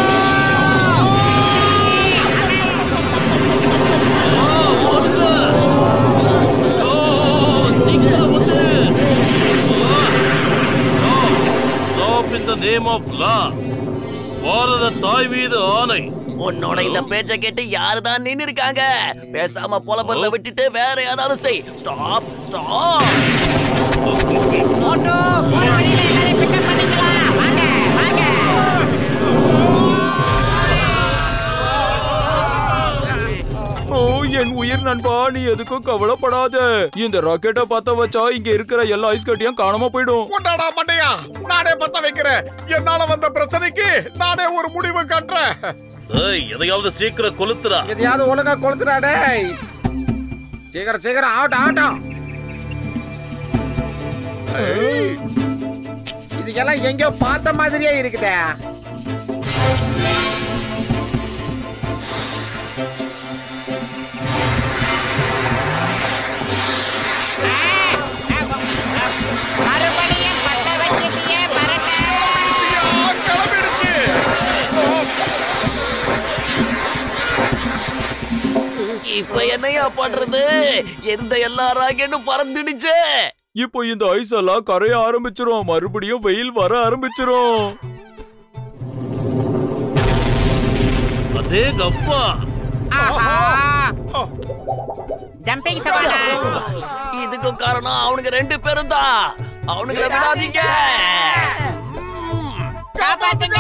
In the name of law. பாரத தாய் மீது ஆணை.
உன்னோட இந்த பேச்ச கேட்டு யாருதான் நின்னு இருக்காங்க? பேசாம புலம்பல விட்டுட்டு வேற ஏதாவது செய். ஸ்டாப்.
மோட்டோ போற வழியில எல்லாரையும் பிக்கப் பண்ணிக்கலாம். வாங்க.
என் உயிர் நண்பா, நீ எதுக்கும் கவலைப்படாத. இந்த ராக்கெட்டை பத்த வச்சா இங்க இருக்கிற எல்லா ஐஸ் கட்டியும் காணாம போயிடும்.
கொண்டாடா மண்டையா, நானே பத்த வைக்கிறேன். என்னால வந்த பிரச்சனைக்கு நானே ஒரு முடிவு கட்டுறேன்.
எதையாவது சீக்கிரம் கொளுத்துறா.
எதையாவது ஒழுங்கா கொளுத்துறா டேய். சீக்கிரம் ஆகட்டும். இதுக்கெல்லாம் எங்கேயோ பார்த்த மாதிரியே இருக்குதே.
இப்ப என்னையா பண்றது? எந்த எல்லா ராக்கெட்டும் பறந்துடுச்சு.
இப்போ இந்த ஐஸ் எல்லாம் கரைய ஆரம்பிச்சிரும். மறுபடியும் வெயில் வர ஆரம்பிச்சிரும்.
அதே கப்பா.
ஜம்பிங் சவாலா.
இதுக்கு காரணம் அவனுங்க 2 பேரும் தான். அவனுங்களை விடாதீங்க.
காப்பாத்துங்க.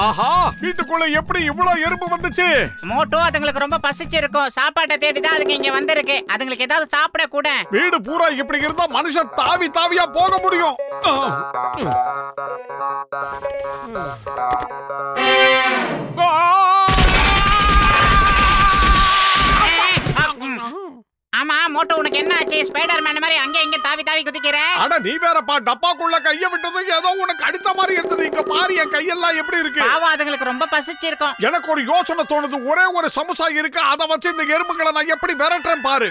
ஆஹா, வீட்டுக்குள்ள எப்படி இவ்வளவு எறும்பு வந்துச்சு?
மோட்டோ அதுங்களுக்கு ரொம்ப பசிச்சிருக்கும். சாப்பாட்டை தேடிதான் அதுக்கு இங்க வந்திருக்கு. அதுங்களுக்கு ஏதாவது சாப்பிட கூட.
வீடு பூரா இப்படி இருந்தா மனுஷன் தாவி தாவியா போக முடியும்.
ஆமா மோட்டோ, உனக்கு என்ன ஆச்சு? ஸ்பைடர் மேன் மாதிரி அங்க இங்க தாவி தாவி குதிக்கிற?
அட நீ வேறப்பா, டப்பாக்குள்ள கைய விட்டது ஏதோ உனக்கு அடிச்ச மாதிரி இருந்தது. இங்க பாரு என் கையெல்லாம் எப்படி இருக்கு.
பாவம், அதுங்களுக்கு ரொம்ப பசிச்சிருக்கும்.
எனக்கு ஒரு யோசனை தோணுது. ஒரே ஒரு சமோசா இருக்கு, அதை வச்சு இந்த எறும்புகளை நான் எப்படி விரட்டுறேன் பாரு.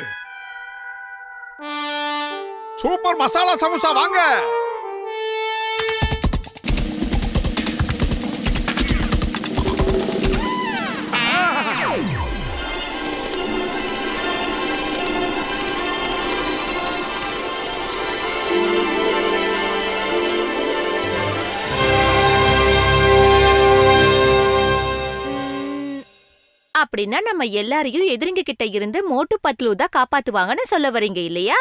சூப்பர் மசாலா சமோசா, வாங்க.
அப்படின்னா நம்ம எல்லாரையும் எதிரிங்க கிட்ட இருந்து மோட்டு பத்லு தான் காப்பாத்துவாங்கன்னு சொல்ல வரீங்க இல்லையா?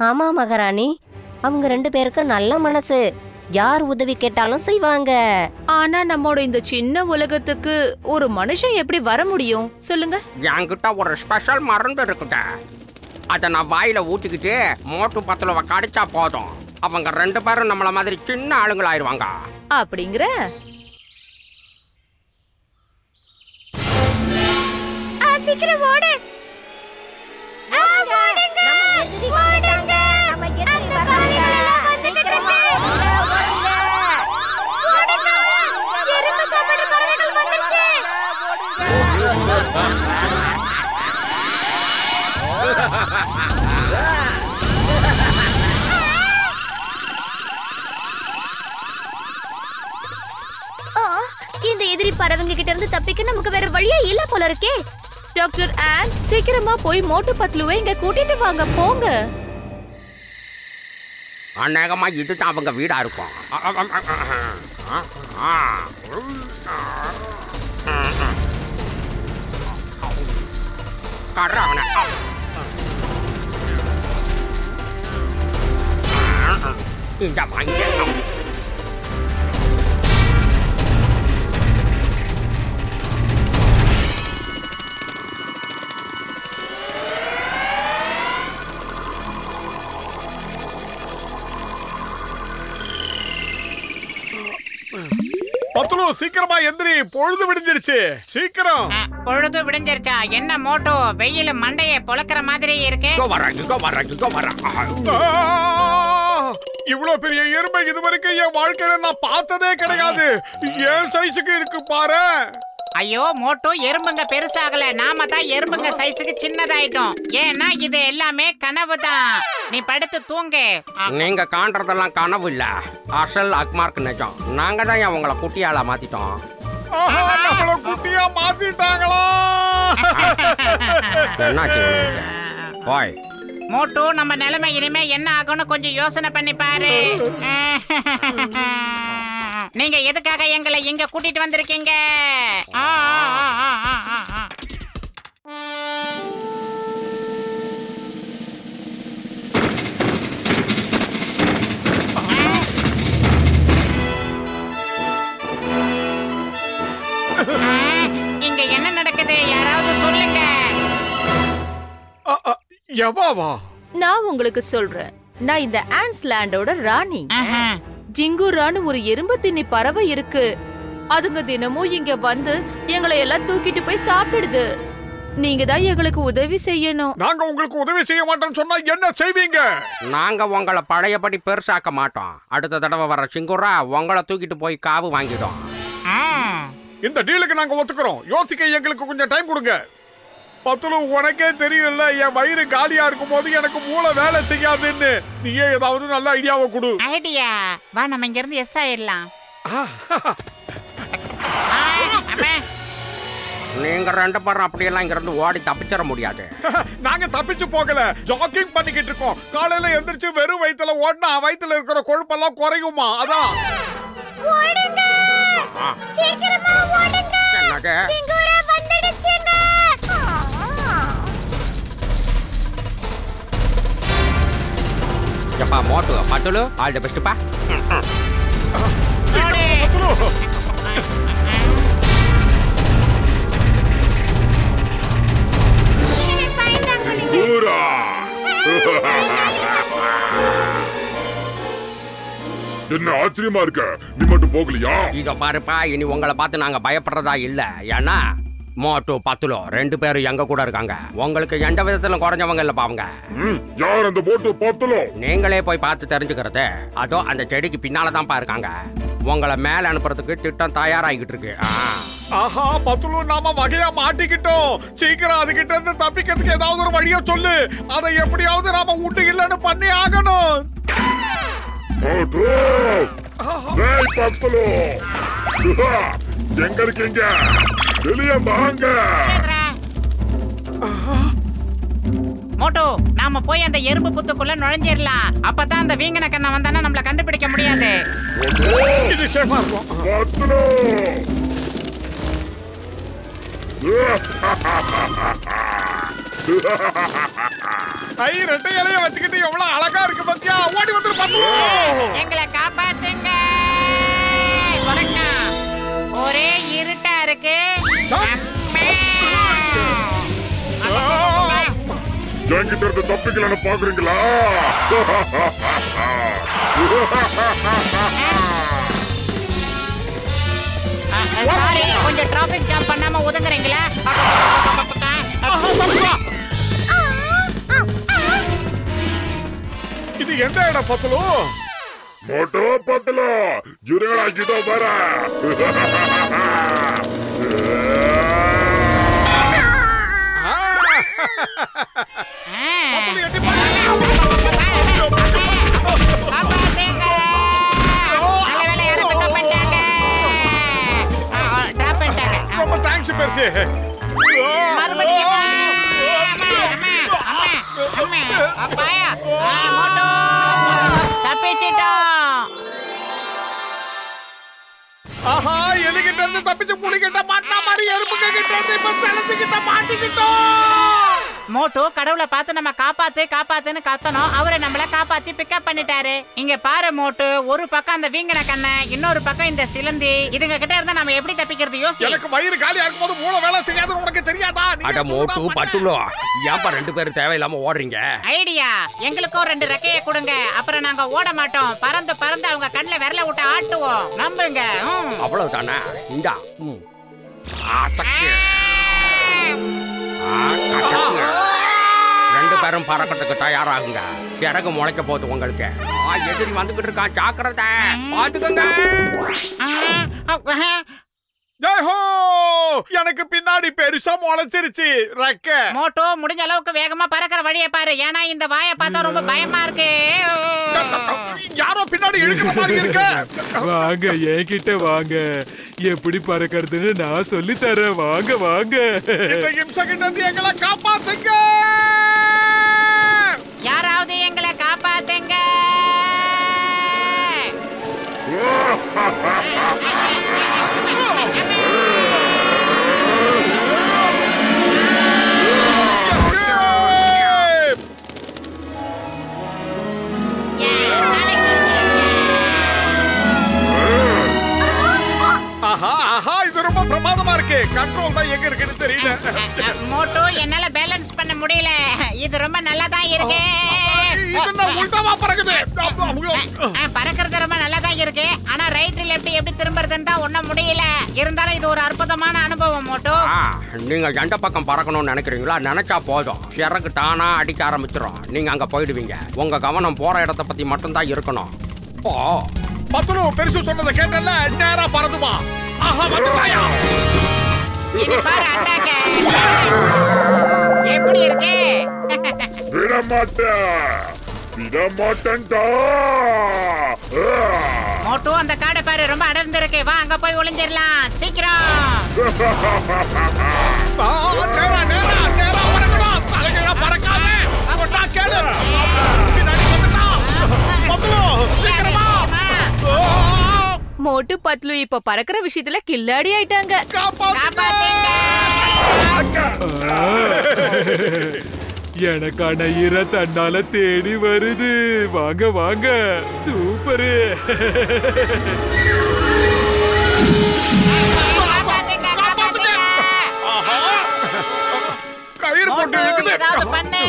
ஆமா மகாராணி, அவங்க 2 பேருக்கு நல்ல மனசு. யார் உதவி கேட்டாலும் செய்வாங்க.
ஆனா நம்மோட இந்த சின்ன உலகத்துக்கு ஒரு மனுஷன் எப்படி வர முடியும் சொல்லுங்க?
என்கிட்ட ஒரு ஸ்பெஷல் மருந்து இருக்குடா. அதை நான் வாயில ஊட்டிக்கிட்டு மோட்டு பத்லுவை கடிச்சா போதும். அவங்க 2 பேரும் நம்மள மாதிரி சின்ன ஆளுங்களாயிருவாங்க.
அப்படிங்கிற
சீக்கிரம் ஓடு. ஓடுங்க, ஓடுங்க. அந்த பறவைகள் எல்லாம் வந்துகிட்டு இருக்கு. ஓடுங்க, எறும்பு சாப்பிட பறவைகள் வந்துருச்சு.
இந்த எதிரி பறவைங்க கிட்ட இருந்து தப்பிக்க நமக்கு வேற வழியே இல்ல போல இருக்கே.
டாக்டர் ஆன், சீக்கிரமா போய் மோட்டு பத்லுவை இங்க கூட்டிட்டு வாங்க, போங்க.
அநேகமா இதுதான் அவங்க வீடா இருக்கும். கர்றாவன இந்த வாங்க.
பத்லு சீக்கிரமா எந்திரி, பொழுது விடிஞ்சிருச்சு. சீக்கிரம்.
பொழுது விடிஞ்சிருச்சா? என்ன மோட்டோ, வெயில மண்டைய பொளக்குற மாதிரி இருக்கு.
இவ்வளவு பெரிய எறும்பை இதுவரைக்கும் என் வாழ்க்கையில நான் பார்த்ததே கிடையாது. ஏன் சைஸுக்கு இருக்கு பாரு.
ஐயோ மோட்டோ, எறும்புங்க பெருசாகல, நாம தான் எறும்புங்க சைஸுக்கு சின்னதாயிட்டோம். ஏன்னா இது எல்லாமே கனவு தான். நீ படுத்து தூங்கு.
நீங்க காண்றதெல்லாம் கனவு இல்ல, அசல் அக்மார்க் நிஜம். நாங்க தான் அவங்கள குட்டியால மாத்திட்டோம்.
நம்மள குட்டியா மாத்திட்டாங்களா?
என்னாச்சு ஓய்
மோட்டோ, நம்ம நிலைமை இனிமே என்ன ஆகும்னு கொஞ்சம் யோசனை பண்ணி பாரு. நீங்க எதுக்காக எங்களை இங்க கூட்டிட்டு வந்திருக்கீங்க? இங்க என்ன நடக்குது? யாராவது சொல்லுங்க.
எவாவா?
நான் உங்களுக்கு சொல்றேன். நான் இந்த ஆன்ஸ் லேண்டோட ராணி. ஜிங்குரான்னு ஒரு எறும்பு தின்னி பறவை இருக்கு. அதுங்க தினமும் இங்க வந்து எங்களை எல்லாம் தூக்கிட்டு போய் சாப்பிடுது. நீங்க தான் எங்களுக்கு உதவி செய்யணும்.
நாங்க உங்களுக்கு உதவி செய்ய மாட்டோம்னு சொன்னா என்ன செய்வீங்க?
நாங்க உங்களை பழையபடி பெருசாக்க மாட்டோம். அடுத்த தடவை வர சிங்குரா உங்களை தூக்கிட்டு போய் காவு வாங்கிடும்.
இந்த டீலுக்கு நாங்க ஒத்துக்கிறோம். யோசிக்க எங்களுக்கு கொஞ்சம் டைம் கொடுங்க. பத்லு, உனக்கே தெரியல, என் வயிறு காலியா இருக்கும் போது எனக்கு மூளை வேலை செய்யாதுன்னு. நீயே ஏதாவது நல்ல ஐடியாவை கொடு.
ஐடியா? வா, நம்ம இங்க இருந்து எஸ் ஆயிடலாம்.
நீங்க 2 பேரும் அப்படியெல்லாம் இங்க இருந்து ஓடி தப்பிச்சிட முடியாது.
நாங்க தப்பிச்சு போகல, ஜாகிங் பண்ணிக்கிட்டு இருக்கோம். காலையில எந்திரிச்சு வெறும் வயித்துல ஓடினா வயித்துல இருக்கிற கொழுப்பெல்லாம் குறையுமா? அதான்.
ஓடுங்க, சீக்கிரமா ஓடுங்க. சிங்குரா வந்துடுச்சுங்க.
எப்பா மோட்டு பத்லு, ஆல் தி பெஸ்ட் பா.
பத்லு
என்ன ஆச்சரியமா இருக்க, நீ மட்டும் போகலையா?
இத பாருப்பா, இனி உங்களை பார்த்து நாங்க பயப்படுறதா இல்ல. ஏன்னா மோட்டு பத்துலோ 2 பேரும் எங்க கூட இருக்காங்க. உங்களுக்கு எந்த விதத்திலும் குறைஞ்சவங்க இல்லப்பா அவங்க.
யார் அந்த மோட்டு பத்துலோ?
நீங்களே போய் பார்த்து தெரிஞ்சுக்கிறது. அதோ அந்த செடிக்கு பின்னாலதான்ப்பா இருக்காங்க. உங்களை மேல அனுப்புறதுக்கு திட்டம் தயாராகிட்டு இருக்கு.
ஆஹா பத்துலு, நாம வகையா மாட்டிக்கிட்டோம். சீக்கிரம் அதுகிட்ட இருந்து தப்பிக்கிறதுக்கு ஏதாவது ஒரு வழியா சொல்லு. அதை எப்படியாவது நாம வீட்டு இல்லன்னு பண்ணி ஆகணும்.
பத்துலோ எங்க இருக்கீங்க? வெளியே வாங்க.
மோட்டு, நாம போய் அந்த எறும்பு புத்துக்குள்ள நுழைஞ்சிடலாம். அப்பதான் அந்த வீங்கன கண்ணை வந்தானே நம்மள கண்டுபிடிக்க முடியாது.
இது சேஃபா இருக்கும்.
பத்துலோ
ஐ, 2 இலைய வச்சுக்கிட்டு எவ்வளவு அழகா இருக்கு பாத்தியா? ஓடி வந்து பத்துலு,
எங்களை காப்பாத்துங்க. ஒரே இருட்டா இருக்கு.
என்கிட்ட இருந்து தப்பிக்கலான்னு பாக்குறீங்களா?
சாரி, கொஞ்சம் டிராபிக் ஜாம் பண்ணாம ஒதுங்குறீங்களா?
இது எந்த இடம் பத்துலு?
மோட்டோ பத்துலோ, இருங்களா, இதோ வர.
ரொம்ப தேங்க்ஸ் பெருசு. ஆஹா, எலிகிட்ட இருந்து தப்பிச்சு புலிகிட்ட மாட்டினா மாதிரி எறும்புங்க கிட்ட இருந்து இப்ப சலந்துகிட்ட மாட்டிக்கிட்டோம்.
மோட்டு கடவுளை பார்த்து நம்ம காப்பாத்து காப்பாத்துன்னு கத்தணும். அவரை நம்மள காப்பாத்தி பிக்கப் பண்ணிட்டாரு. இங்க பாரு மோட்டு, ஒரு பக்கம் அந்த வீங்கன கண்ணை, இன்னொரு பக்கம் இந்த சிலந்தி. இதுங்க கிட்ட இருந்தா நம்ம எப்படி தப்பிக்கிறது யோசி.
எனக்கு வயிறு காலியா இருக்கும்போது மூளை வேலை செய்யாதுன்னு உனக்கு தெரியாதா?
அட மோட்டு பத்துலோ, ஏன்பா 2 பேரும் தேவையில்லாம ஓடுறீங்க?
ஐடியா, எங்களுக்கும் 2 ரெக்கைய கொடுங்க. அப்புறம் நாங்க ஓட மாட்டோம். பறந்து பறந்து அவங்க கண்ணுல விரல விட்டு ஆட்டுவோம். நம்புங்க.
அவ்வளவுதானே? இந்தா. 2 பேரும் பறக்கிறதுக்கு தயாராகுங்க. சிறகு முளைக்க போகுது உங்களுக்கு. எதிரி வந்துகிட்டு இருக்கான், ஜாக்கிரதை, பாத்துக்கோங்க.
ஜெய்ஹோ, எனக்கு பின்னாடி பெருசா முளைச்சிருச்சு ரெக்க.
மோட்டோ, முடிஞ்ச அளவுக்கு வேகமா பறக்கிற வழியை பாரு. ஏன்னா இந்த வாயை பார்த்தா ரொம்ப பயமா இருக்கு.
யாரோ பின்னாடி இழுக்கிற மாதிரி இருக்கு.
வாங்க, என்கிட்ட வாங்க. எப்படி பறக்கிறதுன்னு நான் சொல்லி தரேன். வாங்க வாங்க.
இந்த இம்சை கிட்ட இருந்து எங்களை காப்பாத்துங்க.
யாராவது எங்களை காப்பாத்துங்க.
ஆஹா ஆஹா, இது ரொம்ப பிரமாதமா இருக்கு. கண்ட்ரோல் தான் எங்க இருக்குன்னு தெரியல.
மோட்டோ, என்னால பேலன்ஸ் பண்ண முடியல. இது ரொம்ப நல்லா தான் இருக்கு.
உல்டாவா பறக்குது.
பறக்கிறது ரொம்ப நல்லா தான் இருக்கு. ஆனா ரைட் லெஃப்ட் எப்படி திரும்புறதுன்னு தான் ஒண்ணும் முடியல. இருந்தாலும் இது ஒரு அற்புதமான அனுபவம் மோட்டோ.
நீங்க எந்த பக்கம் பறக்கணும்னு நினைக்கிறீங்களா? நினைச்சா போதும், சிறகு தானா அடிக்க ஆரம்பிச்சிடும். நீங்க அங்க போயிடுவீங்க. உங்க கவனம் போற இடத்தை பத்தி மட்டும் தான் இருக்கணும்.
பத்துலு, பெருசு சொன்னதை கேட்டல, நேரா பறந்துமா. ஆஹா, வந்துட்டாயா?
இது பாரு அட்டாக்க. எப்படி இருக்கு?
விடமாட்டேன்டா.
மோட்டோ, அந்த காடை பாரு, ரொம்ப அடர்ந்து இருக்கு. வா, அங்க போய் ஒளிஞ்சிடலாம். சீக்கிரம்.
நேரா நேரா நேரா பறக்கணும். தலைகீழா பறக்காத. கொண்டா கேளு. பின்னாடி வந்துட்டான். பத்துலு, சீக்கிரமா.
மோட்டு பத்லு இப்ப பறக்கிற விஷயத்துல கில்லாடி ஆயிட்டாங்க.
எனக்கான ஈர தன்னால தேடி வருது. வாங்க வாங்க, சூப்பரு.
கயிறு போட்டு இருக்குது.
ஏதாவது பண்ணு.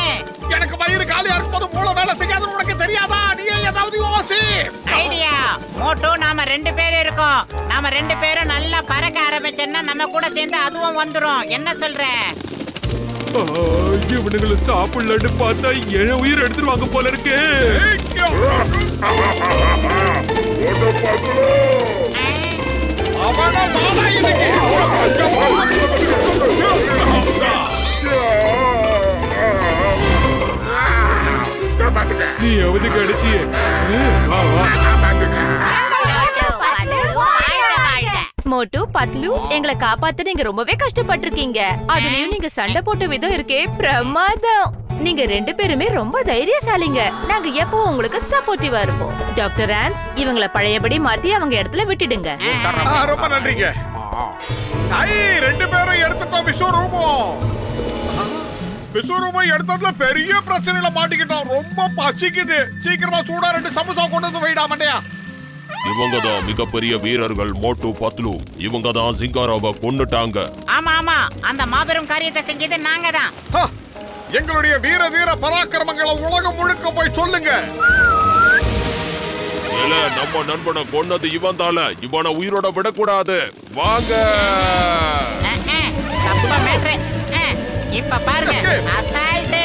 எனக்கு வயிறு காலியா இருக்கும்போது மூளை வேலை செய்யாதுன்னு உனக்கு தெரியாதா? நீ ஏதாவது
ஏதாவது யோசி.
ஐடியா. மோட்டு நாம 2 பேர் இருக்கோம். நாம 2 பேரும் நல்லா பறக்க ஆரம்பிச்சோம்னா நம்ம கூட சேர்ந்து அதுவும் வந்துரும். என்ன சொல்ற?
இவனுங்களை சாப்பிடலன்னு பார்த்தா என் உயிர் எடுத்துருவாங்க போல இருக்கு. நீ எவது கடிச்சு வா வா.
மோட்டு பத்லு எங்களை காப்பாத்த நீங்க ரொம்பவே கஷ்டப்பட்டிருக்கீங்க. அதுலயும் நீங்க சண்டை போட்ட விதம் இருக்கே பிரமாதம். நீங்க 2 பேருமே ரொம்ப தைரியசாலிங்க. நாங்க எப்பவும் உங்களுக்கு சப்போர்ட்டிவா இருப்போம். டாக்டர் ஆன்ஸ் இவங்கள பழையபடி மாத்தி அவங்க இடத்துல விட்டுடுங்க.
ரொம்ப நன்றிங்க. 2 பேரும் எடுத்துட்டோம் விஸ்வரூபம். விஸ்வரூபம் எடுத்ததுல பெரிய பிரச்சனையில மாட்டிக்கிட்டோம். ரொம்ப பசிக்குது. சீக்கிரமா சூடா 2 சமோசா கொண்டு வந்து வைடா மண்டையா.
இவங்க தான் மிகப்பெரிய வீரர்கள் மோட்டு பத்லு. இவங்க தான் சிங்காராவை கொன்னுட்டாங்க.
ஆமா ஆமா, அந்த மாபெரும் காரியத்தை செஞ்சது நாங்க தான்.
எங்களுடைய வீர வீர பராக்கிரமங்களை உலகம் முழுக்க போய் சொல்லுங்க.
இல்ல, நம்ம நண்பனை கொன்னது இவன் தால. இவனை உயிரோட விடக்கூடாது. வாங்க.
இப்ப பாருங்க அசால்ட்.